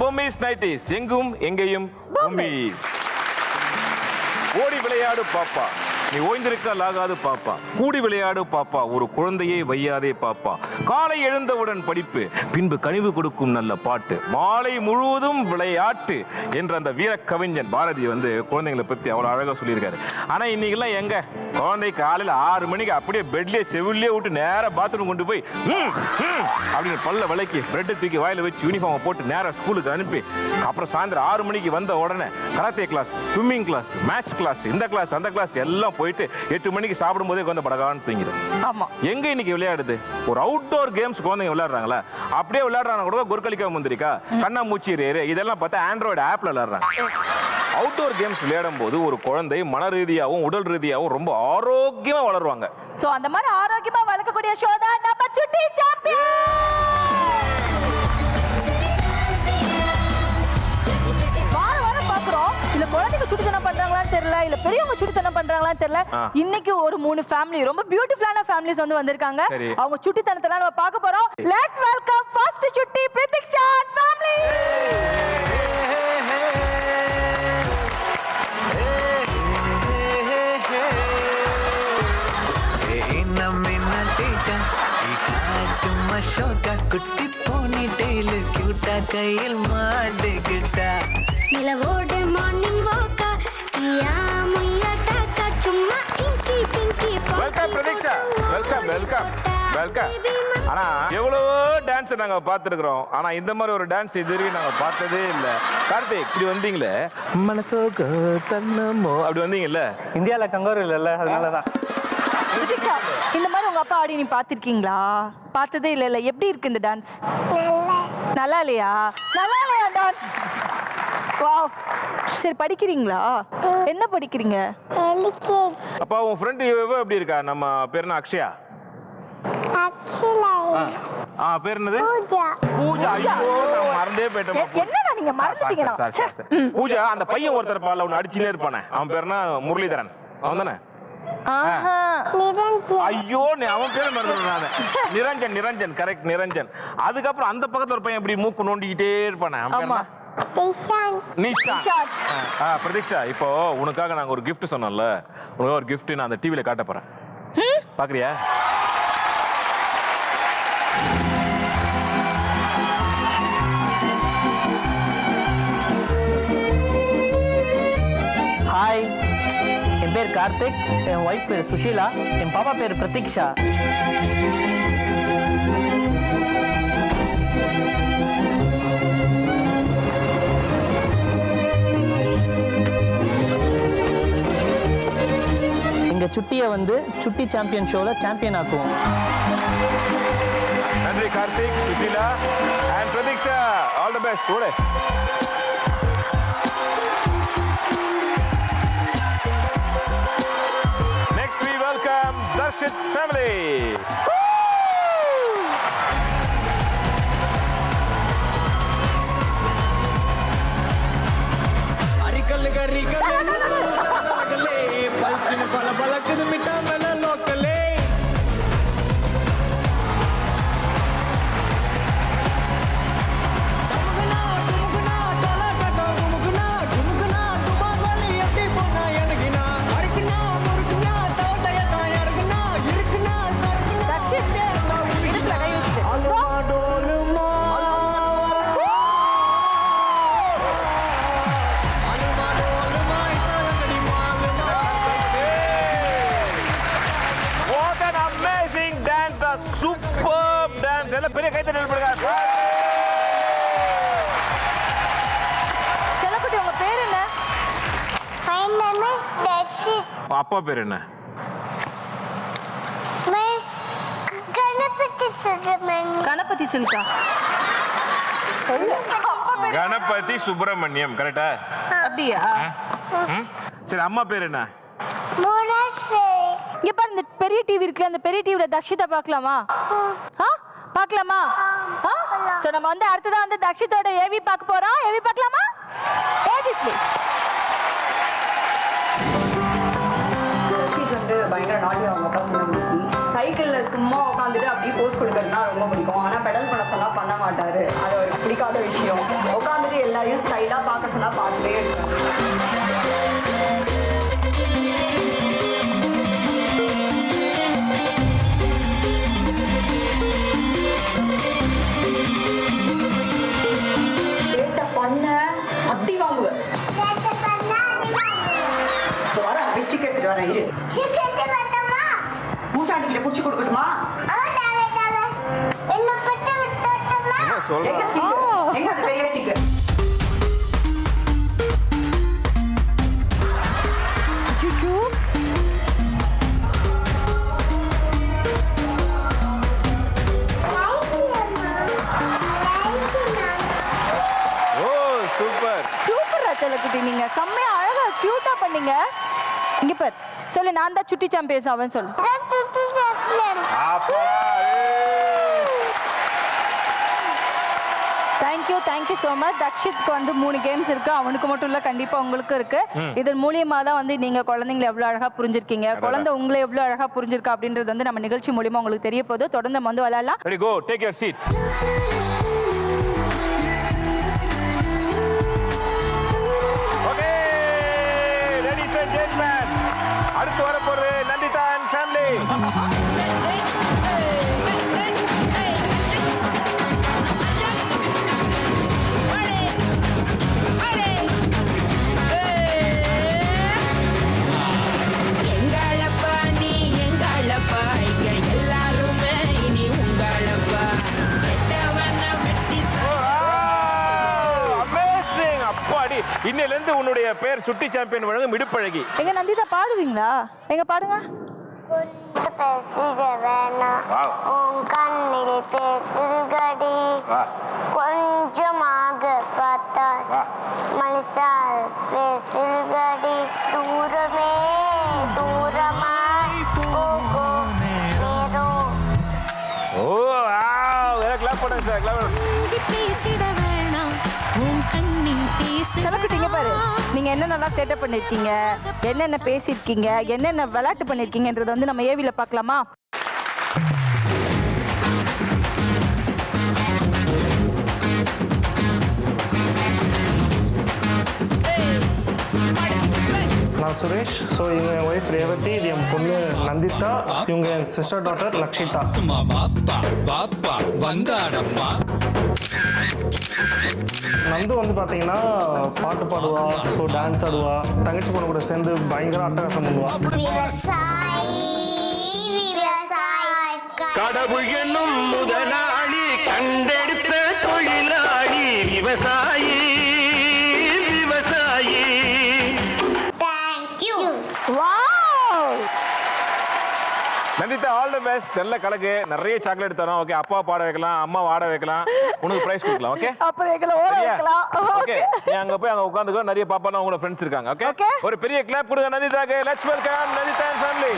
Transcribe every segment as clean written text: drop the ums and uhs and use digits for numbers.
பூமிஸ் nighties, எங்கும் எங்கேயும் பூமிஸ். ஓடி விளையாடு பாப்பா, நீ ஓய்ந்திருக்கால் ஆகாது பாப்பா, கூடி விளையாடு பாப்பா, ஒரு குழந்தையை வையாதே பாப்பா, காலை எழுந்தவுடன் படிப்பு, பின்பு கனிவு கொடுக்கும் நல்ல பாட்டு, மாலை முழுவதும் விளையாட்டு என்ற அந்த வீர கவிஞன் பாரதி குழந்தைங்களை பத்தி அவ்வளவு அழகா சொல்லியிருக்காரு. ஆனா இன்னைக்கெல்லாம் எங்க குழந்தை காலையில 6 மணிக்கு அப்படியே பெட்லயே செவிலே விட்டு நேரம் பாத்ரூம் கொண்டு போய் அப்படின்னு பல்ல விளக்கி பிரெட்டை தூக்கி வாயில வச்சு யூனிஃபார்ம் போட்டு நேரம் ஸ்கூலுக்கு அனுப்பி அப்புறம் சாயந்தரம் 6 மணிக்கு வந்த உடனே karate class, swimming class, maths class, இந்த கிளாஸ் அந்த கிளாஸ் எல்லாம் போயிட்டு 8 மணிக்கு சாப்பிடும் போதே கொஞ்சம் படகான்னு தூங்கிடும். ஆமா, எங்க இன்னைக்கு விளையாடுது? ஒரு அவுட்டோர் கேம்ஸ் குழந்தைங்க விளையாடுறாங்களா? அப்படியே விளையாடுறாங்க கூட கொற்களிக்கா முந்திரிக்கா, கண்ணாமூச்சி ரேரு, இதெல்லாம் பார்த்தா ஆண்ட்ராய்டு ஆப்ல விளையாடுறாங்க. அவுட்டோர் கேம்ஸ் விளையாடும் போது ஒரு குழந்தை மன ரீதியாகவும் உடல் ரீதியாகவும் ரொம்ப ஆரோக்கியமா வளருவாங்க. சோ அந்த மாதிரி ஆரோக்கியமா வளர்க்கக்கூடிய ஷோ தான் நம்ம சுட்டி சாம்பியன். இல்ல குழந்தைங்க சுட்டித்தனம் பண்றாங்களான்னு தெரியல, இல்ல பெரியவங்க சுட்டித்தனம் பண்றாங்களான்னு தெரியல. இன்னைக்கு ஒரு 3 ஃபேமிலி, ரொம்ப பியூட்டிஃபுல்லான ஃபேமிலிஸ் வந்திருக்காங்க. அவங்க சுட்டித்தனத்தெல்லாம் நம்ம பார்க்க போறோம். லெட்ஸ் வெல்கம் ஃபர்ஸ்ட் சுட்டி பிரதீக்ஷா ஃபேமிலி. குட்டி போனி டெய்லு கியூட்டா கையில் மாட்டுக்கிட்டா நிலவோடு மார்னிங் வாக்கா யா முய்யா டாக்கா சும்மா இங்கி பிங்கி welcome Pratiksha, welcome welcome welcome. ஆனா எவ்வளவோ டான்ஸ் நாங்க பார்த்துருக்கிறோம், ஆனா இந்த மாதிரி ஒரு டான்ஸ் இது வரைக்கும் நாங்க பார்த்ததே இல்ல. கார்த்திக், இப்படி வந்தீங்களே மனசோக தன்னமோ அப்படி வந்தீங்கல்ல, இந்தியால கங்காரு இல்ல, அதனாலதான். பிரதீக்ஷா, இந்த மாதிரி உங்க அப்பா ஆடி நீ பாத்திருக்கீங்களா? பார்த்ததே இல்ல. எப்படி இருக்கு இந்த டான்ஸ்? நல்லா இல்லையா? நல்லா இல்லையா டான்ஸ்? வாவ். சரி, படிக்கிறீங்களா? என்ன படிக்கிறீங்க? அப்பா உன் ஃப்ரெண்ட் எப்படி இருக்கா? நம்ம பேர் என்ன? அக்ஷயா. பேர் என்னது? பூஜா. ஐயோ, நான் மறந்தே போயிட்டேன். என்னடா நீங்க மறந்துட்டீங்க? பூஜா, அந்த பையன் ஒருத்தர் பால்ல ஒன்னு அடிச்சுனே இருப்பானே, அவன் பேர் என்ன? முரளிதரன். அவன் தானே? ஐயோ, அவன் பேரு மறந்துட்டேன். நிரஞ்சன். நிரஞ்சன், கரெக்ட், நிரஞ்சன். அதுக்கப்புறம் அந்த பக்கத்துல ஒரு பையன் இப்படி மூக்கு நோண்டிக்கிட்டே இருப்பானே, அவன் பேர் என்ன? நிஷாந்த். பிரதீக்ஷா, இப்போ உனக்காக நாங்க ஒரு gift சொன்னோம்ல, உனக்கு ஒரு gift நான் அந்த டிவில காட்ட போறேன். பாக்குறியா? ஹாய், என் பேர் கார்த்திக், என் ஒய்ஃப் பேர் சுஷீலா, என் பாப்பா பேர் பிரதீக்ஷா. எங்க சுட்டியை சுட்டி சாம்பியன் ஷோல சாம்பியன் ஆக்குவோம். நன்றி Karthik, Sushila and Pratiksha. All the best. ஓடே. Next we welcome Darshit family. அரிக்கல் கரிக்கல் பல்ச்சின பல பலக்குது மிட்டா மேல லோக்கலே சூப்பர் டான்ஸ். எல்லாம் பெரிய கைத்தட்டல் போடுங்க. செல்லக்குட்டி, உங்க பேர் என்ன? My name is Darshit. அப்பா பேர் என்ன? கணபதி சுல்கா. கணபதி சுப்பிரமணியம். கரெக்டா? அப்படியா? சரி, அம்மா பேர் என்ன? இங்க பாரு, இந்த பெரிய டிவி இருக்குல்ல, அந்த பெரிய டிவில தக்ஷிதா பார்க்கலாமா? பார்க்கலாமா? சோ நம்ம அடுத்ததா தக்ஷிதோட ஏவி பார்க்க போறோம். ஏவி பார்க்கலாமா? ஏவி ப்ளீஸ். பயங்கர நாடி அவங்க அப்பா சொன்ன சைக்கிளில் சும்மா உட்காந்துட்டு அப்படியே போஸ் கொடுக்கறதுனா ரொம்ப பிடிக்கும். ஆனால் பெடல் பண்ண சொன்னால் பண்ண மாட்டார். அது அவருக்கு பிடிக்காத விஷயம். உட்காந்துட்டு எல்லாரையும் ஸ்டைலா பார்க்க சொன்னா பார்த்துட்டே இருக்காங்க. சேட்டை பண்ண அடி வாங்குவேன். இப்போ வர பிஸ்கெட் எடுத்துட்டு வரேன் இரு. பூச்சாண்டிக்கிட்ட பிடிச்சி கொடுக்கட்டுமா? எங்க ஸ்டிக்கர்? எங்க அது பெரிய ஸ்டிக்கர்? ஓ சூப்பர். சூப்பர் செல்லக்குட்டி, நீங்க செம்மையா அழகா கியூட்டா பண்ணீங்க. இங்க பார், சொல்லு நான் தான் சுட்டி சாம்பியன்ஸ் அவன் சொல்லு. Thank you so much. தக்ஷித்க்கு வந்து 3 கேம்ஸ் இருக்கு, அவனுக்கு மட்டும் இல்ல கண்டிப்பா உங்களுக்கும் இருக்கு. இதன் மூலியமா தான் வந்து நீங்க குழந்தைங்களை எவ்வளவு அழகா புரிஞ்சிருக்கீங்க, குழந்தை உங்களை எவ்வளவு அழகா புரிஞ்சிருக்கா அப்படின்றது வந்து நம்ம நிகழ்ச்சி மூலியமா உங்களுக்கு தெரிய போகுது. தொடர்ந்து நம்ம வந்து விளையாடலாம். Ready go, take your seat. Okay ladies and gentleman, அடுத்து வர போறது நந்திதா அண்ட் ஃபேமிலி. இன்னையில இருந்து உன்னுடைய பேர் சுட்டி சாம்பியன் வழங்கும் இடுப்பழகி. எங்க நந்திதா பாடுவீங்களா? எங்க பாடுங்க. பேசிட வேணாம் உன் கண்ணில் பேசுகடி கொஞ்சமாக பார்த்தால் மனசால் பேசுகடி தூரமே தூரமாய் போகும் நேரம். ஓ வாவ், கிளாப் பண்ணுங்க சார், கிளாப் பண்ணுங்க. பேசிட வேணாம் உன் கண்ணில் பேச. செல்லக்குட்டிங்க பாரு, நீங்க என்னென்னலாம் செட்டப் பண்ணிருக்கீங்க, என்னென்ன பேசியிருக்கீங்க, என்னென்ன விளையாட்டு பண்ணிருக்கீங்கன்றது வந்து நம்ம ஏவில பார்க்கலாமா? நான் சுரேஷ். ஸோ இவங்க என் ஒய்ஃப் ரேவதி, இது என் பொண்ணு நந்திதா, இவங்க என் சிஸ்டர் டாட்டர் லக்ஷிதா. நந்து வந்து பார்த்தீங்கன்னா பாட்டு பாடுவா, ஸோ டான்ஸ் ஆடுவா, தங்கச்சி பொண்ணு கூட சேர்ந்து பயங்கர அட்டகாசம் பண்ணுவா. விவசாயி விவசாயி கடவுள் என்னும் முதலாளி கண்டெடுத்த தொழிலாளி விவசாயி விவசாயி. Thank you. Wow! Nandita all the best. நல்ல கலக்கு, நிறைய சாக்லேட் தரோம். ஓகே, அப்பா பாட வைக்கலாம், அம்மா ஆட வைக்கலாம், உனக்கு பிரைஸ் கொடுக்கலாம். ஓகே, அப்புறம் எங்களை ஓட வைக்கலாம். ஓகே, நீ அங்க போய் அங்க உட்கார்ந்துக்கோ, நிறைய பாப்பாலாம் உங்களோட ஃப்ரெண்ட்ஸ் இருக்காங்க. Okay, Okay. ஒரு பெரிய கிளாப் கொடுங்க நந்திதாக்கு. Let's welcome Nandita and family.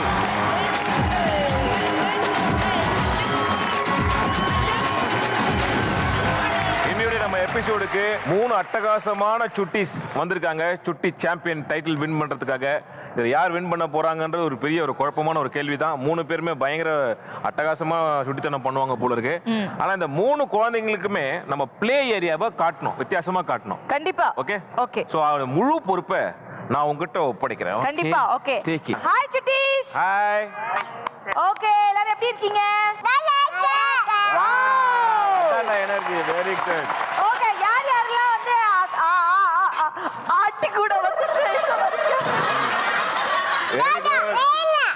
இன்னையோட நம்ம எபிசோடுக்கு 3 அட்டகாசமான சுட்டிஸ் வந்திருக்காங்க, சுட்டி சாம்பியன் டைட்டில் வின் பண்றதுக்காக. இது யார் வின் பண்ண போறாங்கன்றது ஒரு பெரிய ஒரு குழப்பமான ஒரு கேள்விதான். 3 பேருமே பயங்கர அட்டகாசமா சுட்டித்தனம் பண்ணுவாங்க போல இருக்கு. ஆனா இந்த 3 குழந்தைங்களுக்குமே நம்ம பிளே ஏரியாவை காட்டணும், வித்தியாசமா காட்டணும். கண்டிப்பா. Okay okay. சோ முழு பொறுப்பை நான் உங்ககிட்ட ஒப்படைக்கிறேன். கண்டிப்பா. ஓகே. Take it. ஹாய் சுட்டீஸ். ஹாய். ஓகே, எல்லாரும் எப்படி இருக்கீங்க? Energy very good. ஓகே, யார் யாரெல்லாம் வந்து ஆட்டி கூட வந்து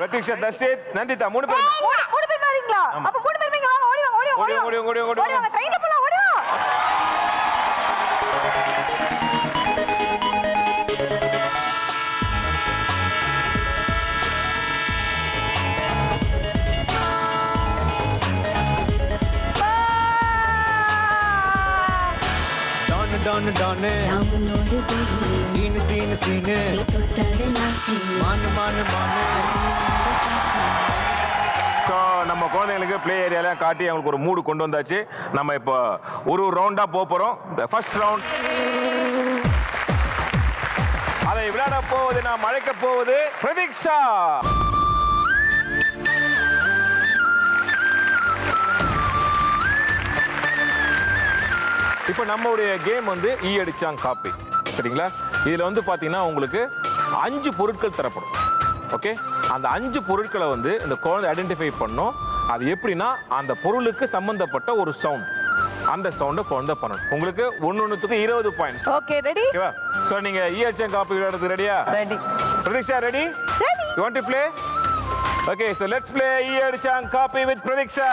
பிரதீக்ஷா, தர்ஷித், நந்திதா 3 பேர். 3 பேர் வரீங்களா? அப்ப 3 பேர் இங்க வாங்க, ஓடி வாங்க, ஓடி வாங்க, ஓடி வாங்க, ட்ரெயின்ல போலாம், ஓடி வாங்க. டான் டான் நான் உன்னோடு போகிறேன். சீனு சீனு சீனு நீ தொட்டாடலாம் சீனு. மானு மானு மானு. ஸோ நம்ம குழந்தைங்களுக்கு பிளே ஏரியாலாம் காட்டி அவங்களுக்கு ஒரு மூடு கொண்டு வந்தாச்சு. நம்ம இப்போ ஒரு ரவுண்டாக போகிறோம். இந்த ஃபர்ஸ்ட் ரவுண்ட் அதை விளையாட போவது, நாம் அழைக்க போவது பிரதீக்ஷா. இப்போ நம்மளுடைய கேம் வந்து ஈ அடிச்சாங் காப்பி, சரிங்களா? இதில் வந்து பார்த்தீங்கன்னா உங்களுக்கு 5 பொருட்கள் தரப்படும். ஓகே, அந்த 5 பொருட்களை வந்து இந்த குழந்தை ஐடென்டிஃபை பண்ணும். அது எப்படின்னா அந்த பொருளுக்கு சம்பந்தப்பட்ட ஒரு சவுண்ட், அந்த சவுண்டை குழந்தை பண்ணணும். உங்களுக்கு ஒன்னொன்னுக்கு 20 பாயிண்ட்ஸ். Okay, ready? ஓகேவா? ஸோ நீங்க ஈ அடிச்சாங் காப்பி விளையாடுறது ரெடியா? Ready. Pratiksha ready? Ready. You want to play? Okay, so let's play ஈ அடிச்சாங் காப்பி வித் பிரதீக்ஷா.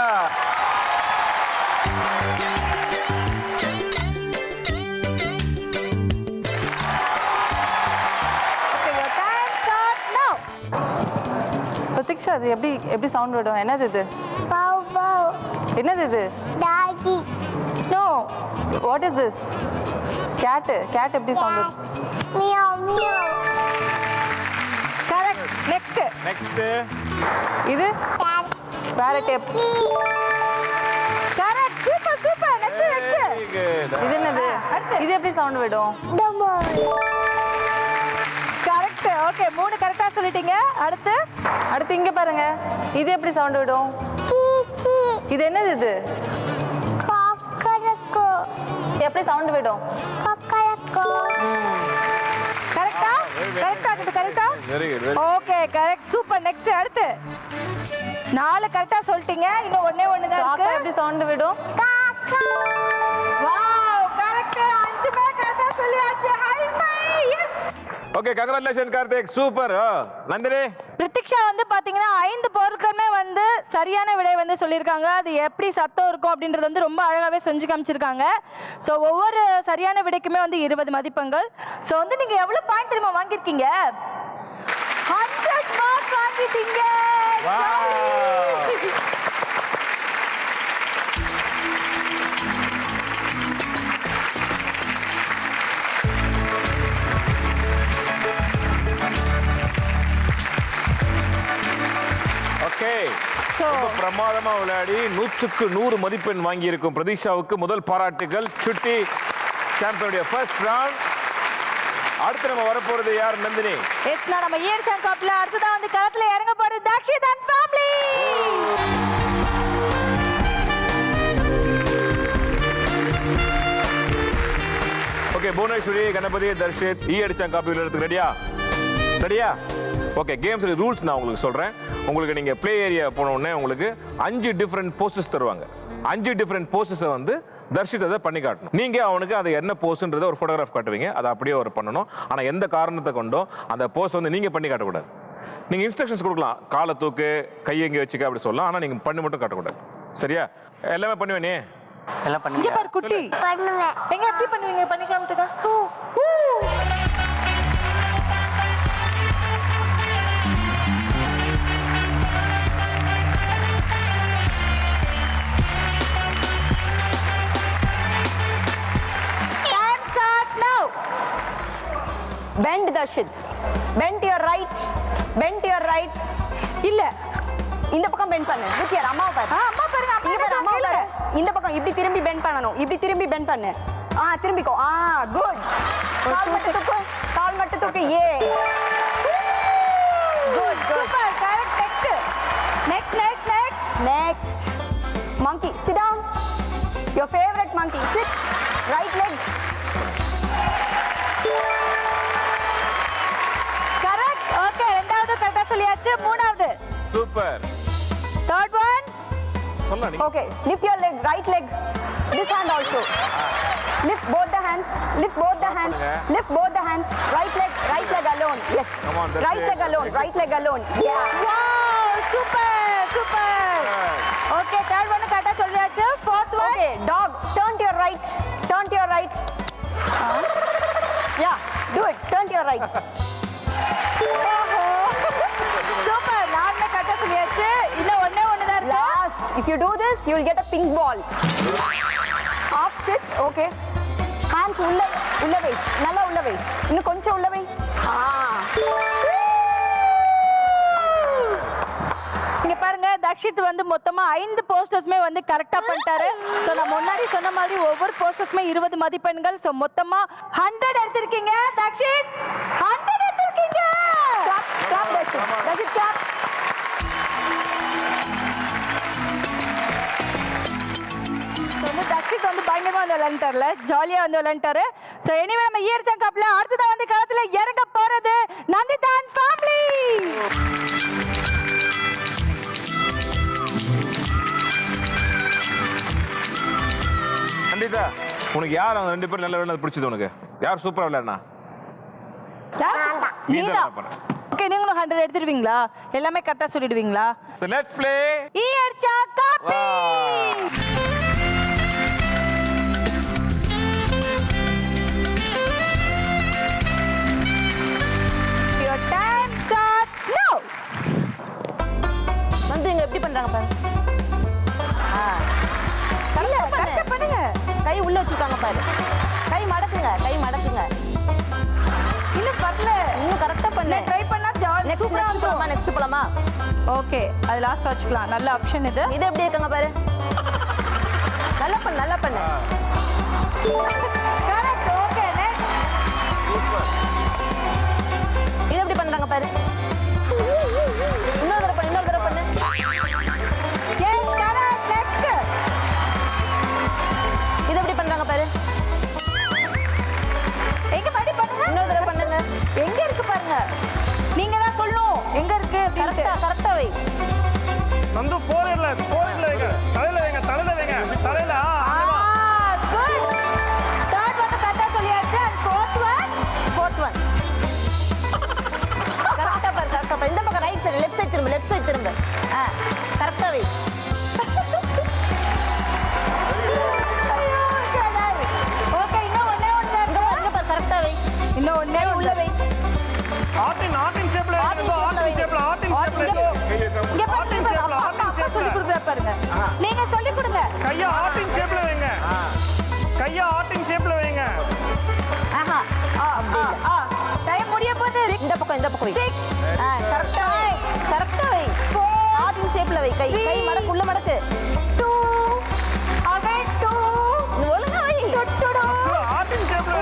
பிரதீக்ஷா, அது எப்படி சவுண்ட் விடும்? என்னது இது? Bow bow. என்னது இது? Daddy. No, what is this? Cat எப்படி சவுண்ட் விடும்? Meow meow. Correct. Next. Next இது Cat. வேற டேப். Correct. Super super. Next next. Very good. இது என்னது? இது எப்படி சவுண்ட் விடும்? Dumbo. கரெக்ட். ஓகே, 3 கரெக்டா சொல்லிட்டீங்க. அடுத்து இங்க பாருங்க, இது எப்படி சவுண்ட் விடும்? Kiki. இது என்னது இது? Cockaraco. எப்படி சவுண்ட் விடும்? Cockaraco. கரெக்டா? கரெக்டா? கரெக்டா? Very good. Okay, correct. Super. Next அடுத்து 4 கரெக்டா சொல்லிட்டீங்க. இன்னும் ஒண்ணே தான் காக்கா இருக்கு. எப்படி சவுண்ட் விடும்? Kaka. Wow, correct. 5 பேர் கரெக்டா சொல்லியாச்சு. High five. Yes. Okay, congratulation Karthik, super. Nandini Pratiksha வந்து பாத்தீங்கன்னா 5 பொருட்களுமே வந்து சரியான விடை வந்து சொல்லியிருக்காங்க. அது எப்படி சத்தம் இருக்கும் அப்படின்றது வந்து ரொம்ப அழகாவே செஞ்சு காமிச்சிருக்காங்க. ஸோ ஒவ்வொரு சரியான விடைக்குமே வந்து 20 மதிப்பெண்கள். ஸோ வந்து நீங்க எவ்வளவு பாயிண்ட் தெரியுமா வாங்கியிருக்கீங்க? 100 மார்க்ஸ் வாங்கிட்டீங்க. ஓகே, ரொம்ப பிரமாதமா விளையாடி 100க்கு 100 மதிப்பெண் வாங்கி இருக்கும் பிரதீக்ஷாவுக்கு முதல் பாராட்டுகள். சுட்டி சாம்பியனுடைய ஃபர்ஸ்ட் ரவுண்ட். அடுத்து நம்ம வரப்போறது யார்? நந்தினி. எஸ், நம்ம ஈயடிச்சாங் காப்ல அடுத்ததான் வந்து களத்துல இறங்க போறது Dakshit and family. Okay, Bhuvaneswari, Ganapathi, Darshit ஈ அடிச்சாங் காப்பி விளையாடுறதுக்கு ரெடியா? ரெடியா? ஓகே, கேம்ஸ் ரூல்ஸ் நான் உங்களுக்கு சொல்றேன். உங்களுக்கு நீங்க ப்ளே ஏரியா போன உடனே உங்களுக்கு 5 டிஃபரெண்ட் போஸ்டர்ஸ் தருவாங்க. 5 டிஃபரெண்ட் போஸ்டர்ஸை வந்து தர்ஷித் அதை பண்ணி காட்டணும். நீங்க அவனுக்கு அது என்ன போஸ்ன்றதை ஒரு ஃபோட்டோகிராஃப் காட்டுவீங்க. அதை அப்படியே அவர் பண்ணணும். ஆனா எந்த காரணத்தை கொண்டோ அந்த போஸ்ட் வந்து நீங்க பண்ணி காட்டக்கூடாது. நீங்க இன்ஸ்ட்ரக்ஷன்ஸ் கொடுக்கலாம், காலை தூக்கு, கையை இங்கே வச்சுக்க அப்படி சொல்லலாம். ஆனா நீங்க பண்ணி மட்டும் காட்டக்கூடாது. சரியா? எல்லாமே பண்ணுவேனே. எல்லாம் இங்க பண்ணுங்க. பாரு குட்டி. பண்ணுவேன். எங்க எப்படி பண்ணுவீங்க? பண்ணி காமிட்டுங்க. Time start now. Bend Darshit. Bend to your right. Bend to your right. இல்ல, இந்த பக்கம் பெண்ட் பண்ணு. லுக் ஹியர், அம்மாவை பாரு. அம்மா பாருங்க. இங்க பாரு, அம்மாவை பாரு. இந்த பக்கம் இப்படி திரும்பி பெண்ட் பண்ணணும். இப்படி திரும்பி பெண்ட் பண்ணு. திரும்பிக்கோ. குட். கால் மட்டும் தூக்கு. கால் மட்டும் தூக்கு. ஏ. Good good. Super. Correct. Next. Monkey, sit down. Your favorite monkey. Sit. Right leg. Correct. Okay, ரெண்டாவது கரெக்டா சொல்லியாச்சு. மூணாவது. சூப்பர். Third one. சொல்லலாம் நீங்க. Okay, lift your leg, right leg. This hand also. Lift both the hands. Lift both the hands. Lift both the hands. Right leg alone. Yes. Come on, that's Right it. leg alone. Right leg alone. Yeah. Wow, super. Okay, third one கரெக்டா சொல்லியாச்சு. Fourth one. Okay, dog. Turn to your right. Turn to your right. Yeah, do it. Turn to your right. Super. நாலுமே கரெக்டா சொல்லியாச்சு. இன்னும் ஒண்ணே தான் இருக்கு. Last. If you do this, you will get a pink ball. Half sit. Okay. Hands உள்ள வை. நல்லா உள்ள வை. இன்னும் கொஞ்சம் உள்ள வை. இங்க பாருங்க, தக்ஷித் வந்து மொத்தமா 5 போஸ்டர்ஸ்மே வந்து கரெக்டா பண்ணிட்டாரு. சோ நான் முன்னாடி சொன்ன மாதிரி ஒவ்வொரு போஸ்டர்ஸ்மே 20 மதிப்பெண்கள். சோ மொத்தமா 100 எடுத்திருக்கீங்க தக்ஷித். 100 எடுத்திருக்கீங்க. Clap, Darshit. Darshit, clap. வந்து தக்ஷித் வந்து பயங்கரமா வந்து விளையாண்டார்ல, ஜாலியா வந்து விளையாண்டாரு. ஸோ எனிவே நம்ம இயர் கப்ல அடுத்ததான் வந்து களத்துல இறங்க போறது நந்திதா அண்ட் ஃபேமிலி. நந்திதா, உனக்கு யார் அவங்க 2 பேரும் நல்ல விளையாட பிடிச்சது? உனக்கு யார் சூப்பரா விளையாடுனா? நீதான். ஓகே, நீங்களும் 100 எடுத்துடுவீங்களா? எல்லாமே கரெக்டா சொல்லிடுவீங்களா? So let's play year cup. Your time starts now. வந்து இங்க எப்படி பண்றாங்க பாரு. இல்ல, கரெக்டா பண்ணுங்க. கை உள்ள வச்சிருக்காங்க பாரு. கை மடக்குங்க, கை மடக்குங்க. இன்னும் வரல. இன்னும் கரெக்டா பண்ணு. ட்ரை பண்ணா ஜாலி சூப்பரா வந்துரும். நெக்ஸ்ட் போலாமா? ஓகே, அது லாஸ்ட் வச்சுக்கலாம். நல்ல ஆப்ஷன் இது. இது எப்படி இருக்காங்க பாரு. நல்லா பண்ணு, நல்லா பண்ணு. கரெக்ட். Okay, next. இது எப்படி பண்றாங்க பாரு. இன்னொரு தடவை பண்ணு, இன்னொரு தடவை பண்ணு. Yes, correct. நெக்ஸ்ட். இது எப்படி பண்றாங்க பாரு. எங்க படி பண்ணுங்க. இன்னொரு தடவை பண்ணுங்க. எங்க இருக்கு பாருங்க. நீங்க தான் சொல்லணும் எங்க இருக்கு. கரெக்டா கரெக்டா வை. நந்து 4 இல்ல வைங்க. தலையில வைங்க, தலையில. குட். தேர்ட் வந்து கரெக்டா சொல்லியாச்சு. And fourth one. கரெக்டா பாரு, கரெக்டா பாரு. இந்த பக்கம் ரைட் சைடு, லெஃப்ட் சைடு திரும்ப, லெஃப்ட் சைடு திரும்ப. கரெக்டா வை. ஓகே, இன்னும் ஒண்ணே ஒண்ணு. இங்க பாரு, கரெக்டா வை. இன்னும் ஒண்ணே கை உள்ள ஒண்ணு. வை. ஆர்டின் ஷேப்ல இங்க பாருங்க. அப்பா சொல்லி கொடுக்குற பாருங்க. நீங்க சொல்லி கொடுங்க. கையா ஆர்டின் ஷேப்ல வைங்க. ஆஹா. டைம் முடிய போகுது. இந்த பக்கம் வை. 6. கரெக்டா வை. கரெக்டா வை. ஆர்டின் ஷேப்ல வை. கை மடக்கு, உள்ள மடக்கு. 2. அகைன் 2. ஒழுங்கா வை. ஆர்டின் ஷேப்ல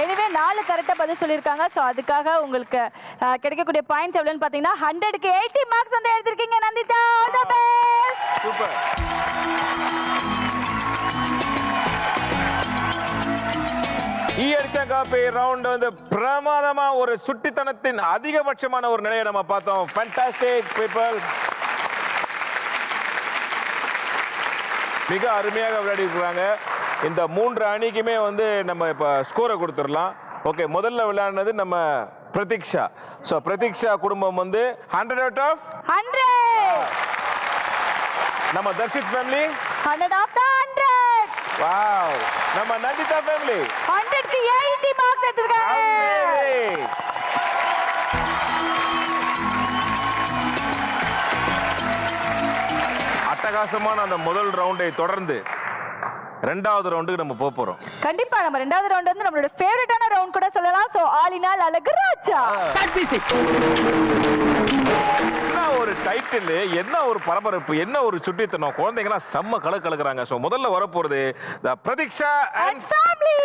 எனிவே 4 கரெக்டா பதில் சொல்லியிருக்காங்க. ஸோ அதுக்காக உங்களுக்கு கிடைக்கக்கூடிய பாயிண்ட்ஸ் எவ்வளோன்னு பார்த்தீங்கன்னா 100க்கு 80 மார்க்ஸ் வந்து எடுத்திருக்கீங்க Nandita. All the best. Super. இயற்கை காப்பி ரவுண்ட் வந்து பிரமாதமா ஒரு சுட்டித்தனத்தின் அதிகபட்சமான ஒரு நிலையை நம்ம பார்த்தோம். Fantastic people. மிக அருமையாக விளையாடி இருக்காங்க. இந்த 3 அணிக்குமே வந்து நம்ம இப்ப ஸ்கோரை கொடுத்துடலாம். ஓகே, முதல்ல விளையாடினது நம்ம பிரதீக்ஷா. ஸோ பிரதீக்ஷா குடும்பம் வந்து 100 out of 100. நம்ம Darshith family 100 of the 100. Wow. நம்ம நந்திதா ஃபேமிலி 100க்கு 80 மார்க்ஸ் எடுத்திருக்காங்க. அட்டகாசமான அந்த முதல் ரவுண்டை தொடர்ந்து 2வது ரவுண்டுக்கு நம்ம போறோம். கண்டிப்பா நம்ம 2வது ரவுண்ட் வந்து நம்மளோட ஃபேவரட்டான ரவுண்ட் கூட சொல்லலாம். சோ ஆலினால் அழகு ராஜா. என்ன ஒரு டைட்டில், என்ன ஒரு பரபரப்பு, என்ன ஒரு சுட்டித்தனம். குழந்தைங்கலாம் செம்ம கலக்குறாங்க. சோ முதல்ல வரப்போறது தி பிரதீக்ஷா அண்ட் ஃபேமிலி.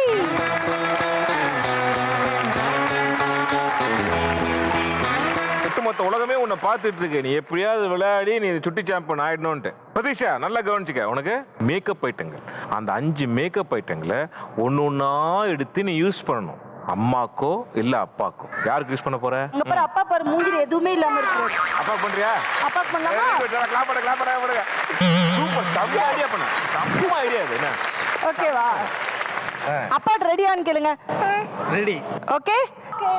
ஒட்டுமொத்த உலகமே உன்னை பார்த்துட்டு இருக்கு. நீ எப்படியாவது விளையாடி நீ சுட்டி சாம்பியன் ஆயிடணும்ட்டு. பிரதீக்ஷா நல்லா கவனிச்சுக்க. உனக்கு மேக்கப் ஐட்டங்கள், அந்த 5 மேக்கப் ஐட்டங்களை ஒன்னொன்னா எடுத்து நீ யூஸ் பண்ணணும். அம்மாக்கோ இல்ல அப்பாக்கோ, யாருக்கு யூஸ் பண்ண போற? அங்க பாரு, அப்பா பாரு மூஞ்சில எதுவுமே இல்லாம இருக்கு. அப்பா பண்றியா? அப்பா பண்ணலாமா? கிளாப் பண்ணு. சூப்பர், செம்ம ஐடியா பண்ண. செம்ம ஐடியா இது. என்ன? ஓகேவா? அப்பா ரெடியான்னு கேளுங்க. ரெடி. ஓகே.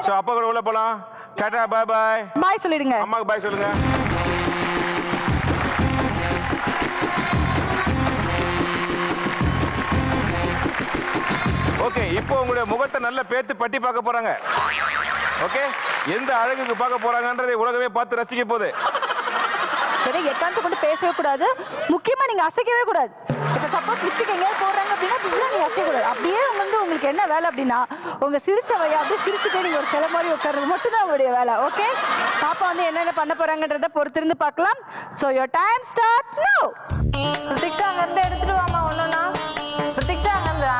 சோ அப்பா கூட உள்ள போலாம். Tata, by by. பாய் சொல்லிடுங்க. அம்மாக்கு பாய் சொல்லுங்க. ஓகே, இப்போ உங்களுடைய முகத்தை நல்ல பேத்து பட்டி பார்க்க போறாங்க. ஓகே, எந்த அழகுக்கு பார்க்க போறாங்கன்றதை உலகமே பார்த்து ரசிக்க போகுது. சரி, எக்காந்து கொண்டு பேசவே கூடாது. முக்கியமா நீங்க அசைக்கவே கூடாது. இப்ப சப்போஸ் லிப்ஸ்டிக் எங்கேயாவது போடுறாங்க அப்படின்னா நீங்க அசைக்க கூடாது. அப்படியே உங்களுக்கு என்ன வேலை அப்படின்னா உங்க சிரிச்ச வையா அப்படியே சிரிச்சுட்டே நீங்க ஒரு சில மாதிரி உட்கார்றது மட்டும் தான் உங்களுடைய வேலை. ஓகே, பாப்பா வந்து என்னென்ன பண்ண போறாங்கன்றத பொறுத்திருந்து பார்க்கலாம். சோ யோர் டைம் ஸ்டார்ட் நவ. பிரதீக்ஷா அங்க இருந்து எடுத்துட்டு வாமா ஒண்ணுனா. பிரதீக்ஷா அங்க இருந்து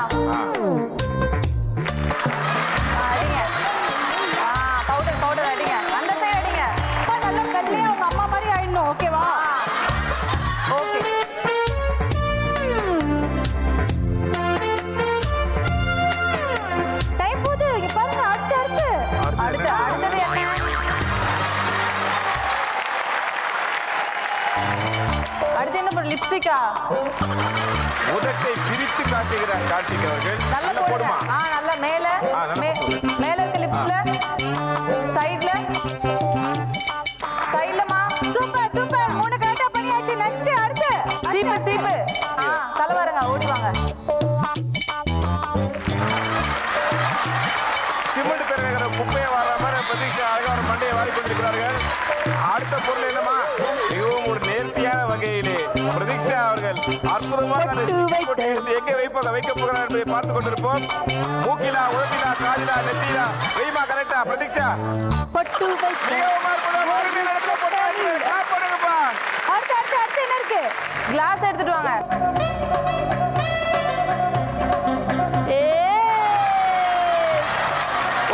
பவுடர் அடிங்க. அந்த சைடு அடிங்க. நல்ல கல்லையா உங்க அம்மா மாதிரி ஆயிடணும். ஓகேவா? ஓகே. அடுத்து என்ன பண்ண லிப்ஸ்டிக்கா உதட்டை பிரித்து காட்டுகிறார் கார்த்திக் அவர்கள். நல்ல நல்லா போடுமா போடுமா. நல்ல மேல நல்லா மேல இருக்க லிப்ஸ்ல சைடுல சைடுலமா சூப்பர் சூப்பர் 3 கரெக்டா பண்ணியாச்சு நெக்ஸ்ட் அடுத்து சீப்பு சீப்பு தலை வரங்க ஓடி வாங்க சிமெண்ட் பெருகிற குப்பையை வர மாதிரி பிரதீக்ஷா அழகான மண்டையை வாரி கொண்டிருக்கிறார்கள். அடுத்த பொருள் என்னமா மிகவும் ஒரு நேர்த்தியான வகையிலே பிரதீக்ஷா அவர்கள் அற்புதமாக அதை போட்டு எங்கே வைக்க போகிறார் என்பதை பார்த்துக் கொண்டிருப்போம். மூக்கிலா உதட்டிலா காதிலா நெத்திலா வெய்மா கரெக்டா பிரதீக்ஷா பட்டு வைத்து மிகவும் அற்புதமாக ஒரு இடத்துல போட்டாச்சு. clap பண்ணுங்கப்பா. அடுத்து அடுத்து அடுத்து என்ன இருக்கு கிளாஸ் எடுத்துட்டு வாங்க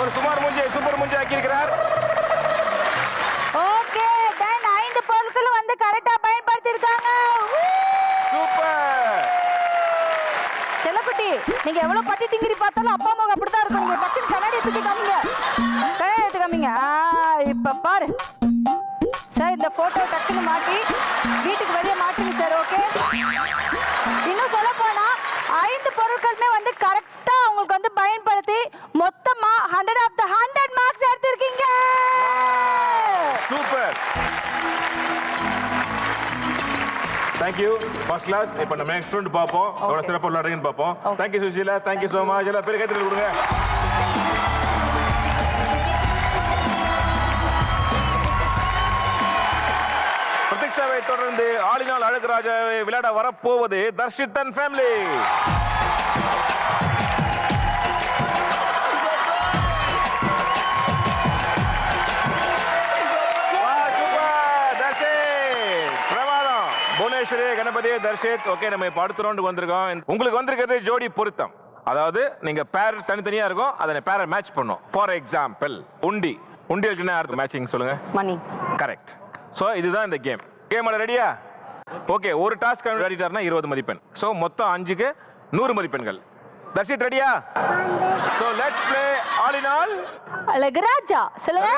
ஒரு சூப்பர் மூஞ்சி ஆக்கியிருக்கிறார். ஓகே டன் 5 பொருட்கள் வந்து கரெக்டா பயன்படுத்தி இருக்காங்க சூப்பர். செல்லக்குட்டி நீங்க எவ்வளவு பட்டி திங்கிரி பார்த்தாலும் அப்பா அம்மா அப்படிதான் இருக்கும் நீங்க டக்குனு கண்ணாடி தூக்கி காமிங்க கண்ணாடி எடுத்து காமிங்க இப்ப பாரு சார் இந்த போட்டோ டக்குனு மாட்டி வீட்டுக்கு வெளியே மாட்டுங்க சார் ஓகே இன்னும் சொல்ல போனா 5 பொருட்களுமே வந்து கரெக்டா உங்களுக்கு வந்து பயன்படுத்தி மொத்தமா 100 ஆஃப் தி 100 மார்க்ஸ் எடுத்திருக்கீங்க சூப்பர். Thank you first class. இப்போ நம்ம நெக்ஸ்ட் ரவுண்ட் பார்ப்போம். எவ்வளவு சிறப்பாக விளையாடுறீங்கன்னு பார்ப்போம். Thank you Sushila. Thank you so much. எல்லாம் பேர் கைத்தறி கொடுங்க. பிரதீக்ஷாவை தொடர்ந்து ஆளினால் அழகுராஜாவை விளையாட வரப்போவது Darshit and family. Bhuvaneswari Ganapathi Darshit. Okay நம்ம இப்போ அடுத்த ரவுண்டுக்கு வந்திருக்கோம். உங்களுக்கு வந்திருக்கிறது ஜோடி பொருத்தம். அதாவது நீங்க பேர் தனித்தனியா இருக்கும் அதை பேரை மேட்ச் பண்ணும். ஃபார் எக்ஸாம்பிள் உண்டி என்ன அர்த்தம் மேட்சிங் சொல்லுங்க மணி கரெக்ட். ஸோ இதுதான் இந்த கேம். கேம் ரெடியா? ஓகே ஒரு டாஸ்க் ரெடிட்டார்னா 20 மதிப்பெண். ஸோ மொத்தம் 5க்கு 100 மதிப்பெண்கள். தர்ஷித் ரெடியா? So let's play all in all Azhaguraja சொல்லுங்க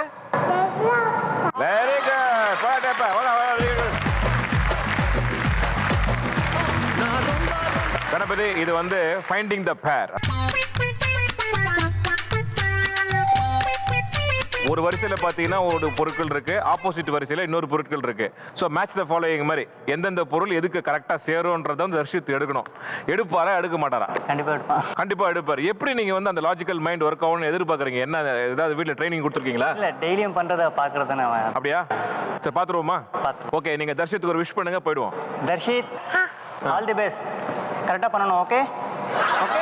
வெரி குட். பாடப்பா வெரி குட். கணபதி இது வந்து ஃபைண்டிங் த பேர். ஒரு வரிசையில பாத்தீங்கன்னா ஒரு பொருட்கள் இருக்கு, ஆப்போசிட் வரிசையில இன்னொரு பொருட்கள் இருக்கு. ஸோ மேட்ச் த ஃபாலோயிங் மாதிரி எந்தெந்த பொருள் எதுக்கு கரெக்டா சேரும்ன்றத வந்து தர்ஷித் எடுக்கணும். எடுப்பாரா எடுக்க மாட்டாரா? கண்டிப்பா எடுப்பார். எப்படி நீங்க வந்து அந்த லாஜிக்கல் மைண்ட் ஒர்க் ஆகும்னு எதிர்பார்க்கறீங்க? என்ன ஏதாவது வீட்ல ட்ரைனிங் கொடுத்துருக்கீங்களா? இல்ல டெய்லியும் பண்றத பாக்குறது தானே. அப்படியா? சரி பாத்துருவோமா? ஓகே நீங்க தர்ஷித்துக்கு ஒரு விஷ் பண்ணுங்க போயிடுவோம். Darshith all the best. கரெக்டா பண்ணணும். Okay okay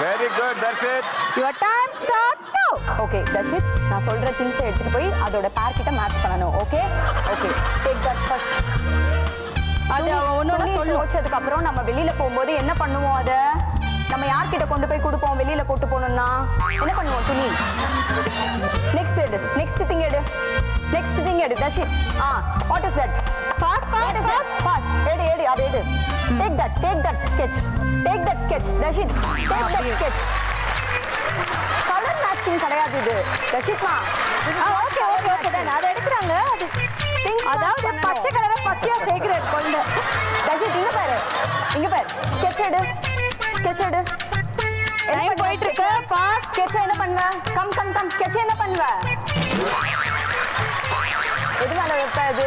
very good Darshith. Your time start நவ ஓகே தர்ஷித் நான் சொல்ற திங்ஸ் எடுத்துட்டு போய் அதோட பேர் கிட்ட மேட்ச் பண்ணனும். Okay okay take that first. அது ஒன்னொன்னு சொல்லி முடிச்சதுக்கு அப்புறம் நம்ம வெளியில போகும்போது என்ன பண்ணுவோம்? அத நம்ம யார்கிட்ட கொண்டு போய் கொடுப்போம்? வெளியில போட்டு போகணும்னா என்ன பண்ணுவோம்? துணி. நெக்ஸ்ட் எடு. நெக்ஸ்ட் திங் எடு. நெக்ஸ்ட் திங் எடு Darshith. What is that? Fast எடு எடு அது எடு. Take that sketch. Take that sketch Darshith. Take that sketch. Colour matching கிடையாது இது தர்ஷித்மா. ஓகே ஓகே ஓகே தான் அத எடுக்கறாங்க. அது அதாவது பச்சை கலரை பச்சையா சேக்ரெட் கொண்டு தர்ஷித் இங்க பாரு sketch எடு. டைம் போயிட்டு இருக்கு. ஃபாஸ்ட் sketch என்ன பண்ணுவ? கம் sketch என்ன பண்ணுவ? எது மேல வைப்ப? அது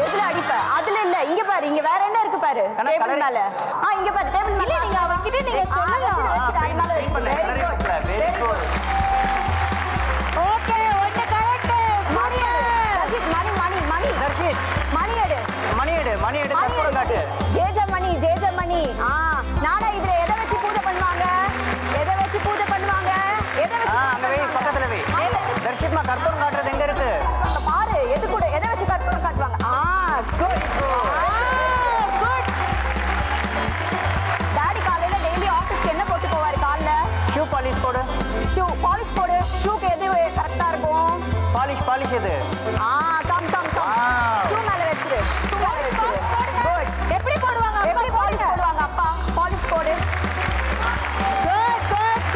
எதுல அடிப்ப? அதுல இல்ல இங்க பாரு. இங்க வேற என்ன இருக்கு பாரு? டேபிள் மேல. இங்க பாரு டேபிள் மேல. நீங்க அவர்கிட்ட நீங்க சொல்லலாம். Very good. ஓகே ஒன்னு கரெக்ட். மணி எடு. கற்பூரம் காட்டு. ஜேஜ மணி. நானா இதுல எதை வச்சு பூஜை பண்ணுவாங்க? அங்க வை பக்கத்துல வை. தர்ஷித்மா கற்பூரம் காட்டுறது எங்க இருக்கு? பாரு எது கூட எதை வச்சு கற்பூரம் காட்டுவாங்க? குட். டாடி காலையில டெய்லி ஆபீஸ்க்கு என்ன போட்டு போவாரு? காலைல ஷூ பாலிஷ் போடு. பாலிஷ் போடு. ஷூக்கு எது கரெக்டா இருக்கும்? பாலிஷ் எது? கம் ஷூ மேல வச்சிரு. குட். எப்படி போடுவாங்க? எப்படி பாலிஷ் போடுவாங்க? அப்பா பாலிஷ் போடு. குட்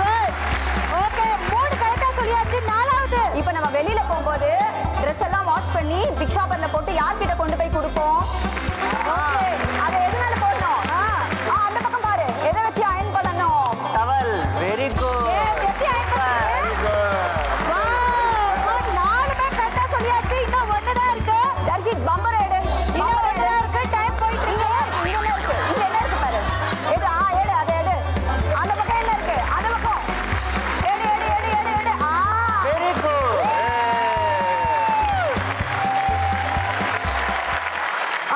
ஓகே 3 கரெக்ட்டா சொல்லியாச்சு. 4வது இப்போ நம்ம வெளியில போகும்போது Dress எல்லாம் வாஷ் பண்ணி பிக் ஷாப்பர்ல போட்டு யார்கிட்ட கொண்டு இருக்கும் அதை எது மேல போடணும் அந்த பக்கம் பாரு எதை வச்சு அயன் பண்ணணும் டவல் வெரி குட் எப்படி அயன் நாலுமே கரெக்டா சொல்லியாச்சு இன்னும் ஒண்ணுதான் இருக்கு தர்ஷித் பம்பர் எடு இன்னும் ஒண்ணுதான் இருக்கு டைம் போயிட்டு இருக்கு இங்க என்ன இருக்கு பாரு எடு எடு அதை எடு அந்த பக்கம் என்ன இருக்கு அந்த பக்கம் எடு வெரி குட்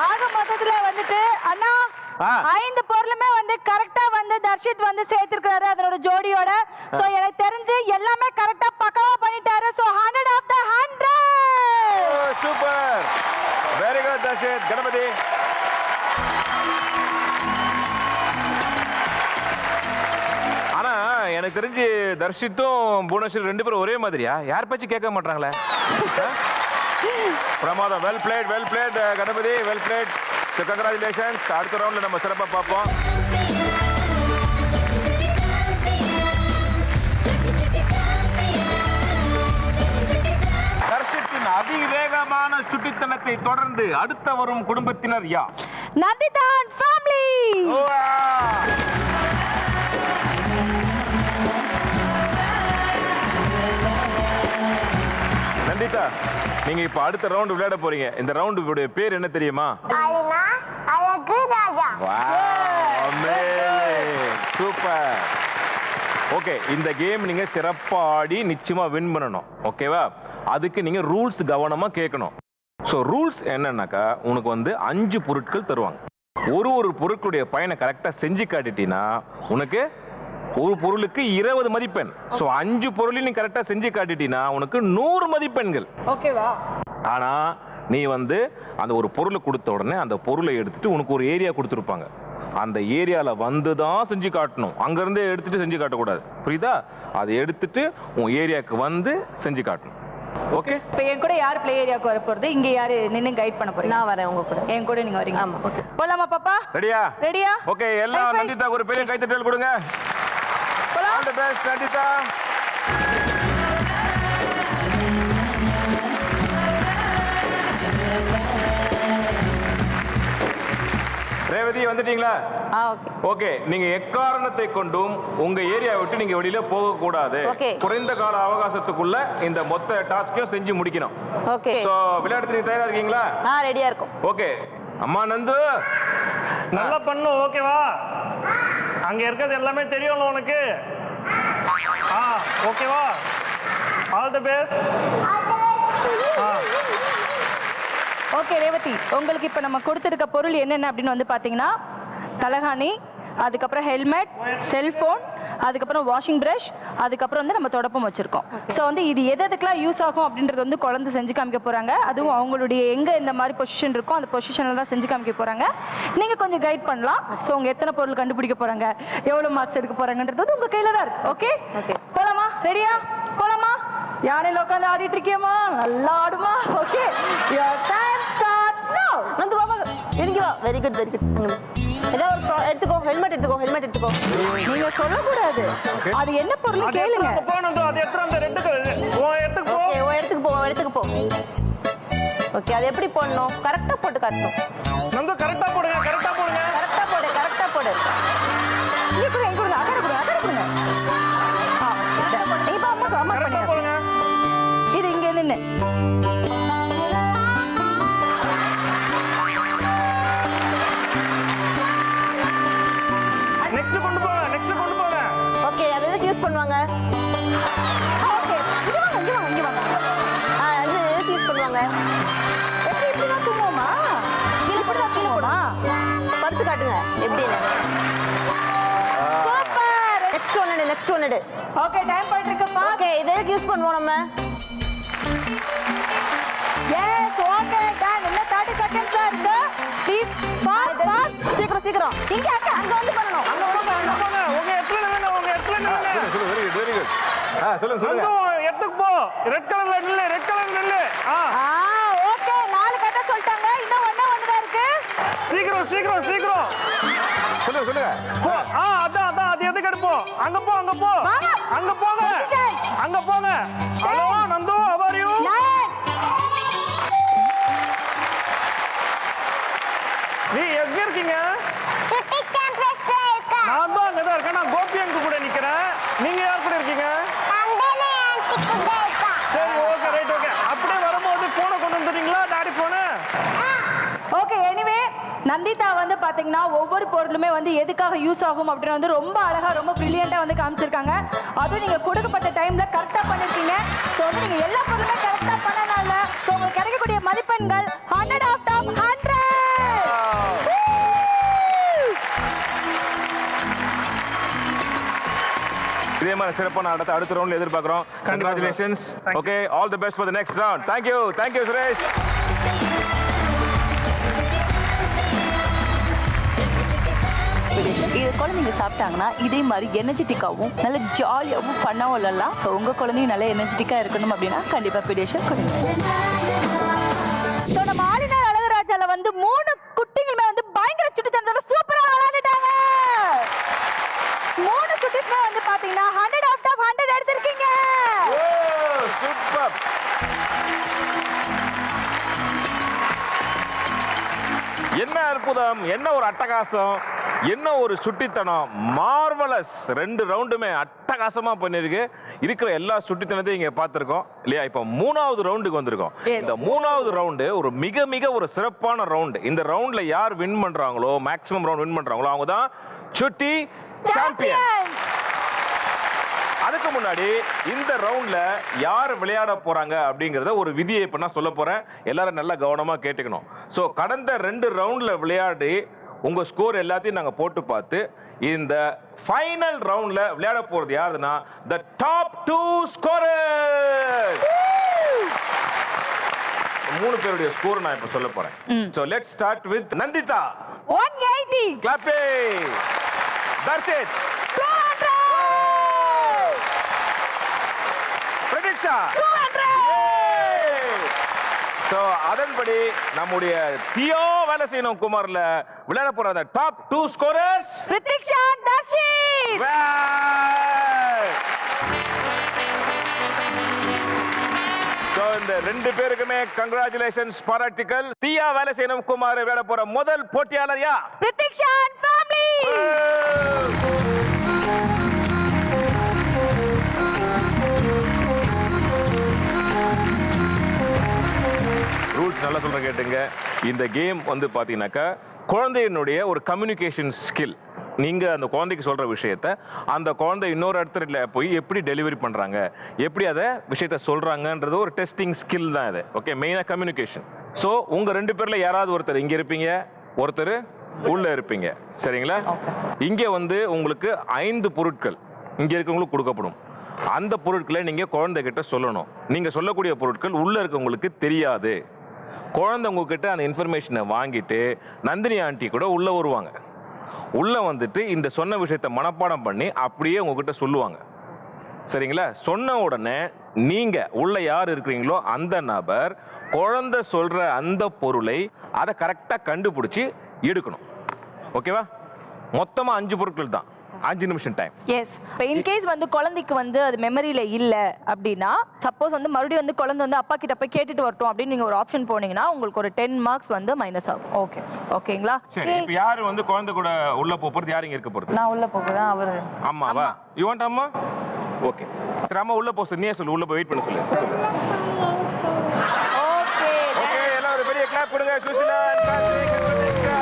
ஆக மொத்தத்துல வந்துட்டு அண்ணா 5 பொருளுமே வந்து கரெக்டா வந்து தர்ஷித் வந்து சேர்த்திருக்காரு அதனோட ஜோடியோட சோ எனக்கு தெரிஞ்சு எல்லாமே கரெக்டா பக்காவா பண்ணிட்டாரு so 100 of the 100 super very good Darshit Ganapathi ஆனா எனக்கு தெரிஞ்சு தர்ஷித்தும் புவனேஸ்வர் 2 பேரும் ஒரே மாதிரியா யார் பேச்சு கேட்க மாட்டாங்களே பிரமாதம் well played Ganapathi well played congratulations அடுத்த ரவுண்ட்ல நம்ம சிறப்பா பார்ப்போம் தர்ஷித்தின் அதிவேகமான சுட்டித்தனத்தை தொடர்ந்து அடுத்த வரும் குடும்பத்தினர் யார் நந்திதான் ஃபேமிலி நந்திதா நீங்க இப்ப அடுத்த ரவுண்ட் விளையாட போறீங்க இந்த ரவுண்டுடைய பேர் என்ன தெரியுமா அருணா அழகு ராஜா சூப்பர் ஓகே இந்த கேம் நீங்க சிறப்பா ஆடி நிச்சயமா வின் பண்ணணும் ஓகேவா அதுக்கு நீங்க ரூல்ஸ் கவனமா கேட்கணும் ஸோ ரூல்ஸ் என்னன்னாக்கா உனக்கு வந்து 5 பொருட்கள் தருவாங்க ஒரு பொருட்களுடைய பயனை கரெக்டா செஞ்சு காட்டிட்டீங்கன்னா உனக்கு ஒரு பொருளுக்கு 20 மதிப்பெண் ஸோ 5 பொருளையும் நீ கரெக்டா செஞ்சு காட்டிட்டீங்கன்னா உனக்கு 100 மதிப்பெண்கள் ஓகேவா ஆனா நீ வந்து அந்த ஒரு பொருளை கொடுத்த உடனே அந்த பொருளை எடுத்துட்டு உனக்கு ஒரு ஏரியா கொடுத்துருப்பாங்க அந்த ஏரியால வந்து தான் செஞ்சு காட்டணும் அங்கிருந்து எடுத்துட்டு செஞ்சு காட்டக்கூடாது புரியுதா அதை எடுத்துட்டு உன் ஏரியாவுக்கு வந்து செஞ்சு காட்டணும் ஓகே இப்போ என் கூட யார் ப்ளே ஏரியாவுக்கு வர போறது இங்க யாரு நின்னு கைட் பண்ண போறீங்க நான் வரேன் உங்க கூட என் கூட நீங்க வரீங்க ஆமா. ஓகே போலாமா பாப்பா ரெடியா ரெடியா ஓகே எல்லா High five. நந்திதா ஒரு பெரிய கைத்தட்டல் கொடுங்க all the best Nandita Revathi வந்துட்டீங்களா ஓகே ஓகே நீங்க எக்காரணத்தை கொண்டும் உங்க ஏரியா விட்டு நீங்க வெளியில போக கூடாது Okay. குறைந்த கால அவகாசத்துக்குள்ள இந்த மொத்த டாஸ்கையும் செஞ்சு முடிக்கணும் ஓகே சோ விளையாடுறதுக்கு தயாரா இருக்கீங்களா ரெடியா இருக்கும் ஓகே அம்மா நந்து நல்லா பண்ணு ஓகேவா அங்க இருக்கிறது எல்லாமே தெரியும்ல உனக்கு ஓகேவா all the best okay Revathi உங்களுக்கு இப்போ நம்ம கொடுத்துருக்க பொருள் என்னென்ன அப்படின்னு வந்து பார்த்தீங்கன்னா தலகாணி அதுக்கப்புறம் ஹெல்மெட் செல்ஃபோன் அதுக்கப்புறம் வாஷிங் ப்ரஷ் அதுக்கப்புறம் வந்து நம்ம தொடப்பம் வச்சுருக்கோம் ஸோ வந்து இது எதுக்கெல்லாம் யூஸ் ஆகும் அப்படின்றது வந்து குழந்தை செஞ்சு காமிக்க போகிறாங்க அதுவும் அவங்களுடைய எங்கே இந்த மாதிரி பொசிஷன் இருக்கோ அந்த பொசிஷனில் தான் செஞ்சு காமிக்க போகிறாங்க நீங்கள் கொஞ்சம் கைட் பண்ணலாம் ஸோ உங்கள் எத்தனை பொருள் கண்டுபிடிக்க போகிறாங்க எவ்வளோ மார்க்ஸ் எடுக்க போகிறாங்கன்றது வந்து உங்கள் கையில் தான் இருக்குது ஓகே Okay. போலாமா ரெடியா போலாமா யானையில் உட்காந்து ஆடிட்டு இருக்கியம்மா நல்லா ஆடுமா okay your time start now வந்து பாப்பா இறங்கி வா வெரி குட் ஏதோ ஒரு எடுத்துக்கோ ஹெல்மெட் எடுத்துக்கோ நீங்க சொல்லக்கூடாது அது என்ன பொருள் கேளுங்க அது எத்தனை அந்த ரெண்டு எடுத்துக்கு போ ஓகே எடுத்துக்கு போ ஓகே அது எப்படி போடணும் கரெக்டா போட்டு காட்டணும் நந்து கரெக்டா போடுங்க கரெக்டா போடு இங்க கூட எங்க கூட அக்கறை கொடுங்க இப்ப அம்மா கரெக்டா பண்ணி போடுங்க இது இங்க நின்னு நெக்ஸ்ட் கொண்டு போங்க ஓகே அது எதுக்கு யூஸ் பண்ணுவாங்க ஓகே இங்க வாங்க அது எதுக்கு யூஸ் பண்ணுவாங்க இப்படி தான் தூங்குவோமா கீழே போடுமா படுத்து காட்டுங்க எப்படின்னு சூப்பர் நெக்ஸ்ட் ஒன் எடு ஓகே டைம் போயிட்டு இருக்கு ஓகே இது எதுக்கு யூஸ் பண்ணுவோம் நம்ம எஸ் ஓகே டன் இன்னும் 30 செகண்ட்ஸ் தான் இருக்கு ப்ளீஸ் ஃபாஸ்ட் சீக்கிரம் இங்க அங்க வந்து பண்ணணும் அங்க வந்து பண்ணணும் போங்க உங்க இடத்துல நில்லுங்க வெரி குட் சொல்லுங்க நந்து எடுத்துக்கு போ ரெட் கலர்ல நில்லு ஓகே 4 கட்ட சொல்லிட்டாங்க இன்னும் ஒண்ணு தான் இருக்கு சீக்கிரம் சொல்லுங்க போ அதான் அது எதுக்கு எடுப்போம் அங்க போ வாங்க. அங்க போங்க Position. அங்க போங்க hello Nandu how are you 9 நான் கோபி அங்கு கூட நிக்கிறேன். நீங்க யார் கூட இருக்கீங்க? நந்தினி ஆண்டி கூட இருக்கா. சரி ஓகே ரைட் ஓகே. அப்படியே வரும்போது போனை கொண்டு வந்துட்டீங்களா டாடி போனு? ஓகே எனிவே நந்திதா வந்து பாத்தீங்கன்னா ஒவ்வொரு பொருளுமே வந்து எதுக்காக யூஸ் ஆகும் அப்படின்னு வந்து ரொம்ப அழகா ரொம்ப பிரில்லியண்டா வந்து காமிச்சிருக்காங்க. அதுவும் நீங்க கொடுக்கப்பட்ட டைம்ல கரெக்டா பண்ணிருக்கீங்க. ஸோ வந்து நீங்க எல்லா பொருளுமே கரெக்டா பண்ணனால ஸோ உங்களுக்கு கிடைக்கக்கூடிய மதிப்பெண்கள் 100 out of 100. இதே மாதிரி சிறப்பான அடுத்த ரவுண்ட்ல எதிர்பார்க்கிறோம். Congratulations. Okay all the best for the next round. Thank you Suresh. இது குழந்தைங்க சாப்பிட்டாங்கன்னா இதே மாதிரி எனர்ஜெட்டிக்காகவும் நல்ல ஜாலியாகவும் ஃபன்னாகவும் விளாடலாம். ஸோ உங்கள் குழந்தையும் நல்ல எனர்ஜெட்டிக்காக இருக்கணும் அப்படின்னா கண்டிப்பாக பீடியாஷன் கொடுங்க. ஸோ நம்ம ஆளினார் அழகராஜால வந்து 3 குட்டிங்களுமே வந்து பயங்கர சுட்டித்தனத்தோட சூப்பரா விளையாண்டுட்டாங்க. 3 குட்டிஸ்மே வந்து பாத்தீங்கன்னா 100 out of 100 எடுத்திருக்கீங்க. சூப்பர். என்ன அற்புதம், என்ன ஒரு அட்டகாசம், என்ன ஒரு சுட்டித்தனம், மார்வலஸ். 2 ரவுண்டுமே அட்டகாசமா பண்ணிருக்கு. இருக்கிற எல்லா சுட்டித்தனத்தையும் இங்க பார்த்திருக்கோம் இல்லையா? இப்போ 3வது ரவுண்டுக்கு வந்திருக்கோம். இந்த 3வது ரவுண்டு ஒரு மிக ஒரு சிறப்பான ரவுண்டு. இந்த ரவுண்ட்ல யார் வின் பண்றாங்களோ, மேக்ஸிமம் ரவுண்ட் வின் பண்றாங்களோ அவங்க தான் சுட்டி சாம்பியன். அதுக்கு முன்னாடி இந்த ரவுண்ட்ல யார் விளையாட போறாங்க அப்படிங்கறத ஒரு விதியை இப்ப நான் சொல்ல போறேன். எல்லாரும் நல்லா கவனமா கேட்டுக்கணும். சோ கடந்த 2 ரவுண்ட்ல விளையாடி உங்க ஸ்கோர் எல்லாத்தையும் நாங்க போட்டு பார்த்து இந்த ஃபைனல் ரவுண்ட்ல விளையாட போறது யாருன்னா the top 2 scorers. 3 பேருடைய ஸ்கோர் நான் இப்ப சொல்ல போறேன். So let's start with Nandita. 180. Clapping. Darshit. 200. Prediksha. 200. So அதன்படி நம்முடைய தியோ வேலை செய்யணும் குமார்ல விளையாட போற அந்த top 2 scorers Pratiksha Darshith. So இந்த 2 பேருக்குமே கங்க்ராச்சுலேஷன்ஸ், பாராட்டுகள். தியா வேலை செய்யணும் குமார் விளையாட போற முதல் போட்டியாளர் யார்? பிரதீக்ஷா ஃபேமிலி. ரூல்ஸ் நல்லா சொல்ற கேட்டுங்க. இந்த கேம் வந்து பாத்தீங்கன்னாக்கா குழந்தையினுடைய ஒரு கம்யூனிகேஷன் ஸ்கில். நீங்க அந்த குழந்தைக்கு சொல்ற விஷயத்த அந்த குழந்தை இன்னொரு இடத்துல போய் எப்படி டெலிவரி பண்றாங்க, எப்படி அதை விஷயத்த சொல்றாங்கன்றது ஒரு டெஸ்டிங் ஸ்கில் தான் இது. ஓகே, மெயினா கம்யூனிகேஷன். ஸோ உங்க 2 பேர்ல யாராவது ஒருத்தர் இங்க இருப்பீங்க, ஒருத்தர் உள்ள இருப்பீங்க, சரிங்களா? இங்க வந்து உங்களுக்கு 5 பொருட்கள் இங்க இருக்கவங்களுக்கு கொடுக்கப்படும். அந்த பொருட்களை நீங்க குழந்தைகிட்ட சொல்லணும். நீங்க சொல்லக்கூடிய பொருட்கள் உள்ள இருக்கவங்களுக்கு தெரியாது. குழந்தை உங்ககிட்ட அந்த இன்ஃபர்மேஷனை வாங்கிட்டு நந்தினி ஆண்டி கூட உள்ள வருவாங்க. உள்ள வந்துட்டு இந்த சொன்ன விஷயத்தை மனப்பாடம் பண்ணி அப்படியே உங்ககிட்ட சொல்லுவாங்க, சரிங்களா? சொன்ன உடனே நீங்க உள்ள யார் இருக்கிறீங்களோ அந்த நபர் குழந்தை சொல்ற அந்த பொருளை அதை கரெக்டா கண்டுபிடிச்சு எடுக்கணும். ஓகேவா? மொத்தமா 5 பொருட்கள் தான், 5 நிமிஷம் டைம். எஸ். இப்போ இன்கேஸ் வந்து குழந்தைக்கு வந்து அது மெமரியில இல்ல அப்படின்னா, சப்போஸ் வந்து மறுபடியும் வந்து குழந்தை வந்து அப்பா கிட்ட போய் கேட்டுட்டு வரட்டும் அப்படின்னு நீங்க ஒரு ஆப்ஷன் போனீங்கன்னா உங்களுக்கு ஒரு 10 மார்க்ஸ் வந்து மைனஸ் ஆகும். ஓகே ஓகேங்களா? சரி, இப்போ யார் வந்து குழந்தை கூட உள்ள போறது, யார் இங்க இருக்க போறது? நான் உள்ள போகுதான் அவரு. அம்மாவா? யூ வாண்ட் அம்மா? ஓகே சரி, அம்மா உள்ள போ சொல்லு. நீயே சொல்லு, உள்ள போய் வெயிட் பண்ண சொல்லு. ஓகே ஓகே, எல்லாம் ஒரு பெரிய கிளாப் கொடுங்க. Susheela and Karthik and Pradeksha.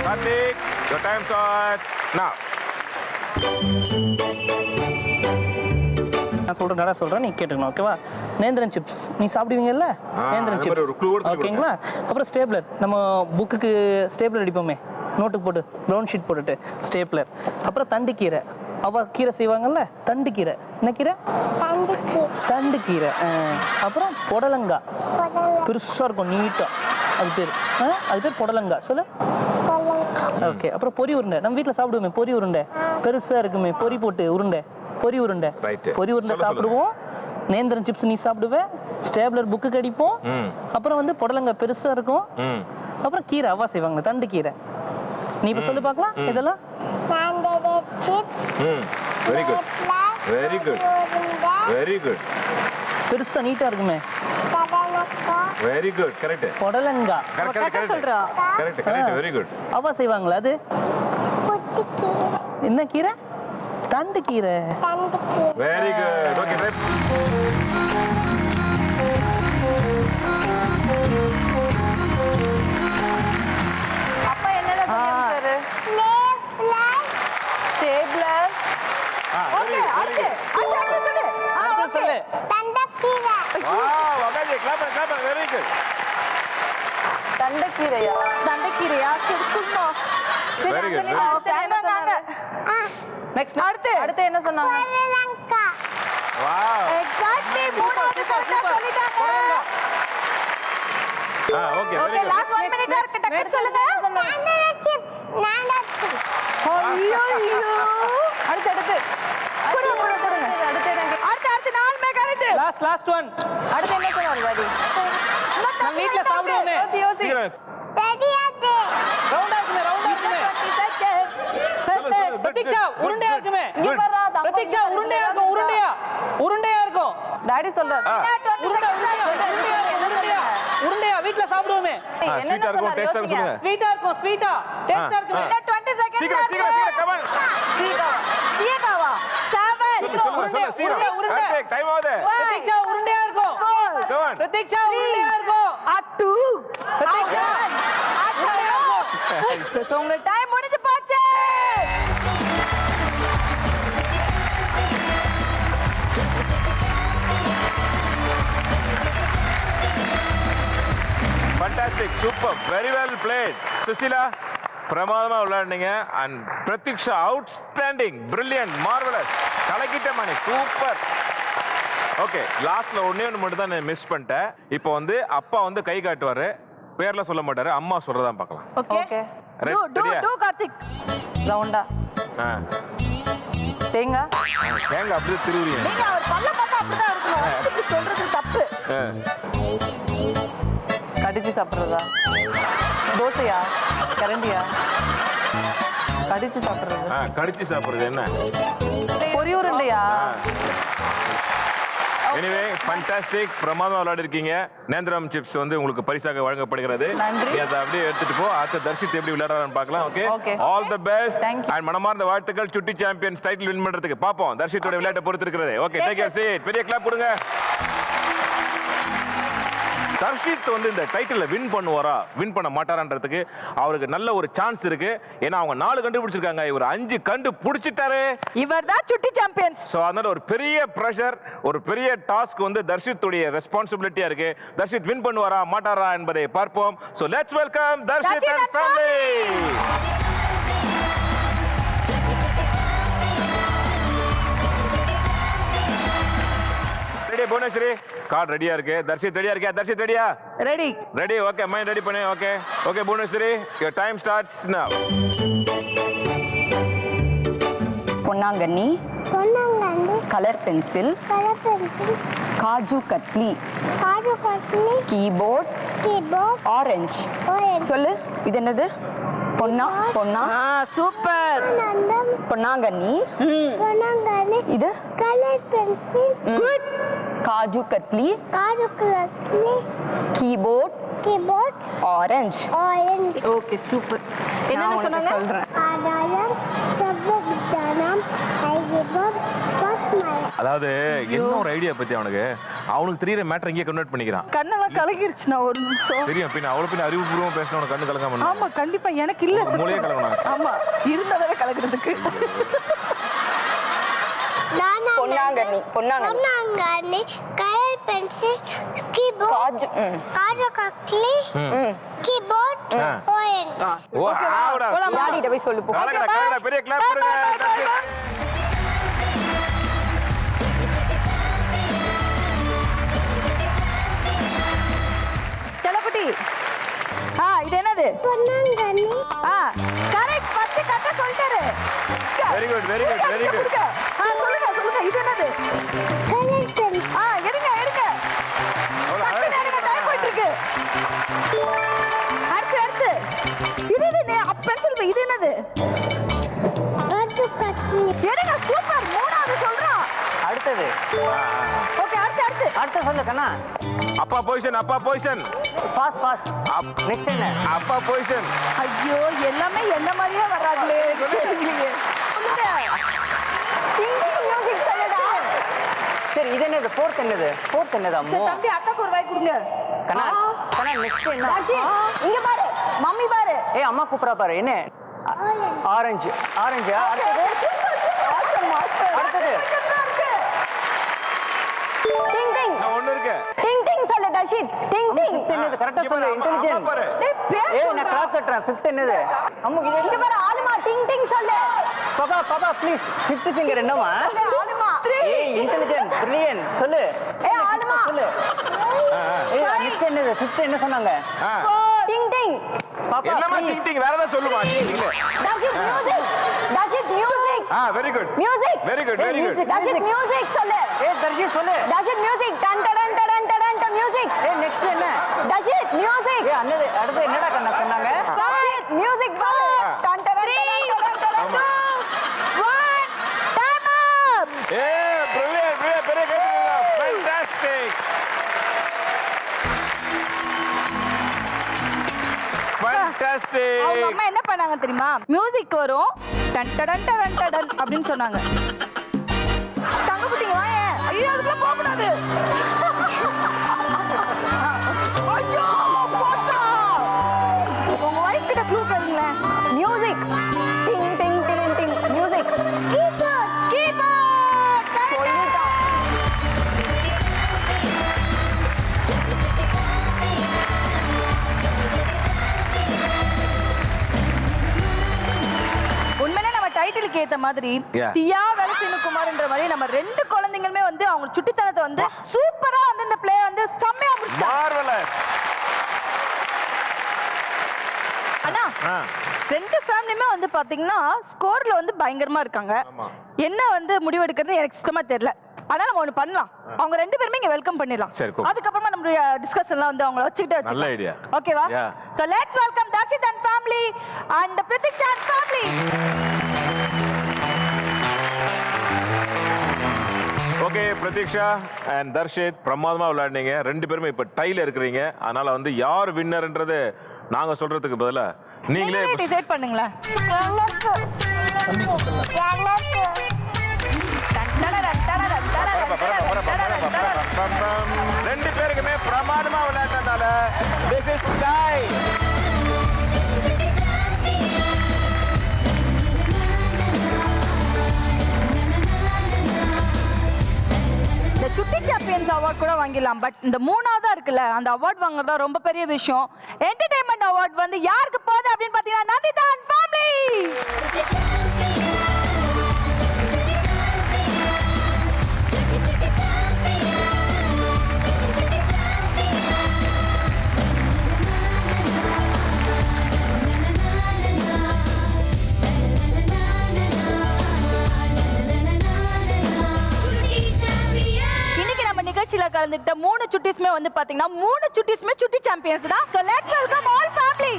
Karthik, your time starts now. நான் சொல்கிறேன், நல்லா சொல்கிறேன், நீ கேட்டுக்கணும். ஓகேவா? நேந்திரன் சிப்ஸ் நீ சாப்பிடுவீங்கல்ல? நேந்திரன் அது மாதிரி ஒரு clue சிப்ஸ் கொடுத்து ஓகேங்களா? அப்புறம் ஸ்டேப்லர், நம்ம புக்குக்கு ஸ்டேப்லர் அடிப்போமே, நோட்டுக்கு போட்டு ப்ரௌன் ஷீட் போட்டுட்டு ஸ்டேப்லர். அப்புறம் தண்டு கீரை, அவ கீரை செய்வாங்கல்ல, தண்டு கீரை. என்ன கீரை? தண்டு கீரை. அப்புறம் புடலங்காய், பெருசாக இருக்கும் நீட்டாக, அது பேர் புடலங்காய். சொல்லு. ஓகே. அப்புறம் பொரி உருண்டை, நம்ம வீட்டில் சாப்பிடுவோமே பொரி உருண்டை, பெருசாக இருக்குமே, பொரி போட்டு உருண்டை, பொரி உருண்டை. பொரி உருண்டை சாப்பிடுவோம். நேந்திரன் சிப்ஸ் நீ சாப்பிடுவேன். ஸ்டேப்லர் புக்கு கடிப்போம். அப்புறம் வந்து புடலங்காய் பெருசாக இருக்கும். அப்புறம் கீரை அவா செய்வாங்க, தண்டு கீரை. நீ இப்போ சொல்லி பார்க்கலாம் இதெல்லாம். Very good, very good, very good. பெருசாக நீட்டாக இருக்குமே. வெரி குட் கரெக்ட் புடலங்கா. correct ஆ சொல்றா. கரெக்ட் கரெக்ட் வெரி குட் அவ செய்வாங்களா அது? என்ன கீரை? தண்டு கீரை. வெரி குட் ஓகே அப்பா என்னடா சொல்லிருக்காரு? ஸ்டேபிளர். ஓகே அடுத்து சொல்லு. அடுத்து சொல்லு. வாவ் அகாஜி கிளாப் வெரி குட் தண்டக்கீரையா? சரி குடுமா. Very good, very good. Okay என்னங்க? நெக்ஸ்ட். அடுத்து என்ன சொன்னாங்க? வாவ் எக்ஸாக்ட்லி மூணாவது கரெக்ட்டா சொல்லிட்டாங்க. Okay okay very good last 1 minute இருக்கு டக்கு சொல்லுங்க. ஐயோ அடுத்து கொடுங்க. அடுத்து 4 மே கரெக்ட். Last one. அடுத்து என்ன சொன்னாரு பாடி? நம்ம வீட்ல சாப்பிடுவோமே. யோசி. ரவுண்டா இருக்குமே. 20 செகண்ட்ஸ். பிரதீக்ஷா உருண்டையா இருக்குமே. இங்க வரா தங்க. பிரதீக்ஷா உருண்டையா இருக்கும். டாடி சொல்றாரு. உருண்டையா வீட்ல சாப்பிடுவோமே. ஸ்வீட்டா இருக்கும் டேஸ்டா இருக்கும் ஸ்வீட்டா டேஸ்டா இருக்குமே. 20 செகண்ட்ஸ். சீக்கிரம் கம் ஆன் சீகாவா 7 சொல்லுங்க சீக்கிரம் கார்த்திக் டைம் ஆகுது பிரதீக்ஷா உருண்டையா இருக்கும். Come on. பிரதீக்ஷா உருண்டையா இருக்கும். அட்டு பிரதீக்ஷா சோ உங்க டைம் முடிஞ்சு போச்சு. Fantastic, super, very well played. Sushila பிரமாதமா விளையாடுனீங்க and Pratiksha outstanding, brilliant, marvellous, கலக்கிட்ட மணி, சூப்பர். ஓகே லாஸ்ட்ல ஒண்ணே ஒன்று மட்டும் தான் நான் மிஸ் பண்ணிட்டேன். இப்போ வந்து அப்பா வந்து கை காட்டுவாரு, பேர்ல சொல்ல மாட்டாரு, அம்மா சொல்றதா பார்க்கலாம். Okay to Karthik. ரவுண்டா தேங்காய் தேங்காய் அப்படியே திருவுறீங்க. நீங்க அவர் பல்ல பார்த்தா அப்படிதான் இருக்கணும். இப்படி சொல்றது தப்பு. கடிச்சு சாப்பிடுறதா? தோசையா? கரண்டியா? கடிச்சு சாப்பிடுறது. கடிச்சு சாப்பிடுறது என்ன? பொரியுருண்டையா? எனிவே ஃபண்டாஸ்டிக், பிரமாதமா விளையாடி இருக்கீங்க. நேந்திரம் சிப்ஸ் வந்து உங்களுக்கு பரிசாக வழங்கப்படுகிறது. நன்றி. அதை அப்படியே எடுத்துட்டு போ. அடுத்த தர்ஷித் எப்படி விளையாடுறான்னு பார்க்கலாம். Okay Okay. All the best Thank you. And மனமார்ந்த வாழ்த்துக்கள். சுட்டி சாம்பியன்ஸ் டைட்டில் வின் பண்றதுக்கு பாப்போம். தர்ஷித்தோட விளையாட்டை பொறுத்து இருக்கிறது. Okay take your seat. பெரிய கிளாப் கொடுங்க. தர்ஷித் வந்து இந்த டைட்டில வின் பண்ணுவாரா வின் பண்ண மாட்டாரான்றதுக்கு அவருக்கு நல்ல ஒரு சான்ஸ் இருக்கு. ஏன்னா அவங்க 4 கண்டுபிடிச்சிருக்காங்க, இவர் 5 கண்டுபிடிச்சிட்டாரு. இவர்தான் சுட்டி சாம்பியன்ஸ். சோ அதனால ஒரு பெரிய பிரஷர், ஒரு பெரிய டாஸ்க் வந்து தர்ஷித்துடைய ரெஸ்பான்சிபிலிட்டியா இருக்கு. தர்ஷித் வின் பண்ணுவாரா மாட்டாரா என்பதை பார்ப்போம். So let's welcome Darshit and family. Ready Bhuvaneshwari, card ரெடியா இருக்கு. தர்ஷித் ரெடியா இருக்கியா? தர்ஷித் ரெடியா? ரெடி ஓகே மைண்ட் ரெடி பண்ணு. Okay okay Bhuvaneshwari, your time starts now. பொன்னாங்கண்ணி, colour pencil, kaju katli, keyboard, orange. சொல்லு, இது என்னது? பொன்னா சூப்பர். பொன்னாங்கண்ணி, இது colour pencil, good. Kaju katli, keyboard, orange. Okay super. என்ன சொன்னாங்க? சொல்றேன். ஆதாயம் சர்வவிதானம் ஐகிபம் பஸ்மய. அதாவது என்ன ஒரு ஐடியா பத்தி அவனுக்கு தெரியற மேட்டர் இங்கே கன்வெர்ட் பண்ணிக்கிறான். கண்ணெல்லாம் கலங்கிருச்சு. நான் ஒரு நிமிஷம் தெரியும் பின்ன அவளை பின்ன அறிவுபூர்வமா பேசினா உனக்கு கண்ணு கலங்காம ஆமா கண்டிப்பா எனக்கு இல்ல உனக்கு மூளையே கலங்கணும். ஆமா இருந்தவரை கலக்கிறதுக்கு. பொன்னாங்கண்ணி, colour pencil, keyboard, kaju katli, keyboard, orange. ஓ ஆவுடா. டாடிட்ட போய் சொல்லு போ. கலங்கடா பெரிய கிளாப் கொடுங்க. செல்லக்குட்டி, இது என்னது? பொன்னாங்கண்ணி. கரெக்ட். 10 கட்ட சொல்லிட்டாரு. Very good very good very good. சொல்லுங்க இது என்னது? Colour pencil. எடுங்க டைம் போயிட்டு இருக்கு. அடுத்து இது பென்சில். இது என்னது? காஜு கட்லி. எடுங்க சூப்பர். 3வது சொல்றான். அடுத்தது ஓகே அடுத்து அடுத்து சொல்லு கண்ணா. அப்பா பொசிஷன். Fast fast. நெக்ஸ்ட் என்ன? அப்பா பொசிஷன். ஐயோ எல்லாமே என்ன மாதிரியே வராங்களே தெரியலையே. மியூசிக் சொல்லுடா. சரி இது என்னது? ஃபோர்த் என்னது? சரி தம்பி அக்காக்கு ஒரு வாய் கொடுங்க. கண்ணா நெக்ஸ்ட் என்ன? இங்க பாரு, மம்மி பாரு. ஏய் அம்மா கூப்பிடுறா பாரு. என்ன? ஆரஞ்சு. அடுத்தது அடுத்தது டிங் டிங். நான் ஒண்ணு இருக்கு. டிங் டிங் சொல்லு தர்ஷித். டிங் டிங். என்னது? கரெக்ட்டா சொல்லு. இன்டெலிஜென்ட். ஏய் நான் கிளாப் கட்டறேன். ஃபிஃப்த் என்னது? அம்மு இங்க பாரு ஆலுமா. டிங் டிங் சொல்லு. பாப்பா ப்ளீஸ். ஃபிஃப்த் ஃபிங்கர் என்னமா? ஆலுமா. ஏய் இன்டெலிஜென்ட் பிரில்லியன்ட் சொல்லு. ஏய் ஆலுமா சொல்லு. ஏய் நெக்ஸ்ட் என்னது? ஃபிஃப்த் என்ன சொன்னாங்க? டிங் டிங். பாப்பா என்னமா please. டிங் வேற ஏதாவது சொல்லுமா? Darshith music. Very good. Music. Very good. Darshith music சொல்லு. ஏய் தர்ஷித் சொல்லு. Darshith music. Done done done done done music. ஏய் நெக்ஸ்ட் என்ன? தர்ஷித் மியூசிக். ஏய் அண்ணது அடுத்து என்னடா கண்ணா சொன்னாங்க? தர்ஷித் மியூசிக் சொல்லு. Done done done done done. 1 time அப். ஏய் பிரில்லியன்ட். பெரிய கேக்குறீங்க. ஃபேண்டாஸ்டிக். ஃபேண்டாஸ்டிக். அவங்க அம்மா என்ன பண்ணாங்க தெரியுமா? மியூசிக் வரும் டன் டன் டன் டன் அப்படின்னு சொன்னாங்க. தங்க குட்டிங்க வாயே. ஐயோ அதுக்குள்ள போக கூடாது. ஐயோ போட்டா. உங்க வைஃப் கிட்ட க்ளூ கேளுங்களேன். மியூசிக். டிங் டிங் டிங் டிங் மியூசிக். கீபோர்ட். சொல்லிட்டா. உண்மையிலே நம்ம டைட்டிலுக்கு ஏத்த மாதிரி Yeah. தியா வெலசினுகுமார்ன்ற மாதிரி நம்ம ரெண்டு குழந்தைங்களுமே வந்து அவங்க சுட்டித்தனத்தை வந்து சூப்பரா வந்து இந்த பிளே வந்து செம்மையா முடிச்சிட்டாங்க. மார்வெலஸ். அண்ணா ரெண்டு ஃபேமிலியுமே வந்து பாத்தீங்கன்னா ஸ்கோர்ல வந்து பயங்கரமா இருக்காங்க. என்ன வந்து முடிவெடுக்கிறது எனக்கு சுத்தமா தெரியல. அதனால நம்ம ஒண்ணு பண்ணலாம். அவங்க ரெண்டு பேருமே இங்க வெல்கம் பண்ணிடலாம். சரி, cool. அதுக்கப்புறமா நம்மளுடைய டிஸ்கஷன்லாம் வந்து அவங்கள வச்சுக்கிட்டே நல்ல வச்சுக்கலாம். idea. ஓகேவா? Yeah. So let's welcome Darshit and family and Pratiksha and family. Okay Pratiksha and Darshith பிரமாதமா விளையாடுனீங்க. ரெண்டு பேருமே இப்ப டைல இருக்கிறீங்க. அதனால வந்து யார் வின்னர்ன்றது நாங்க சொல்றதுக்கு பதிலா நீங்களே நீங்களே டிசைட் பண்ணுங்களேன். ரெண்டு பேருக்குமே பிரமாதமா விளையாடுறதால திஸ் இஸ் டை. இந்த சுட்டி சாம்பியன்ஸ் அவார்ட் கூட வாங்கிடலாம். பட் இந்த மூணாவதா இருக்குல்ல அந்த அவார்ட் வாங்குறதா ரொம்ப பெரிய விஷயம். என்டர்டைன்மெண்ட் அவார்ட் வந்து யாருக்கு போகுது அப்படின்னு பாத்தீங்கன்னா நந்திதா அண்ட் ஃபேமிலி. இன்னைக்கு நம்ம நிகழ்ச்சியில கலந்துட்ட மூணு சுட்டிஸ்மே வந்து பாத்தீங்கன்னா மூணு சுட்டிஸ்மே சுட்டி சாம்பியன்ஸ் தான். So let's welcome all family.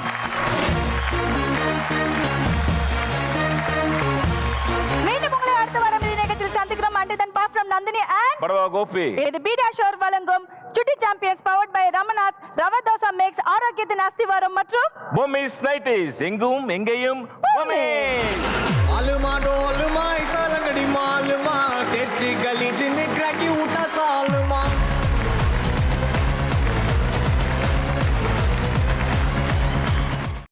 மீண்டும் உங்களை அடுத்த வாரம் இந்த நிகழ்ச்சியில் சந்திக்கிறோம். Until then, bye from Nandini and Padwa Gopi. இது பீடா ஷோர் வழங்கும் சுட்டி சாம்பியன்ஸ் பவர்ட் பை ரமநாத் ரவதோசா மேக்ஸ் ஆரோக்கியத்தின் அஸ்திவாரம் மற்றும் பொம்மிஸ் நைட்டிஸ் எங்கும் எங்கேயும் பொம்மிஸ். आलू माडो आलू मा इसा लंगड़ी मालूमा तेची गली जिन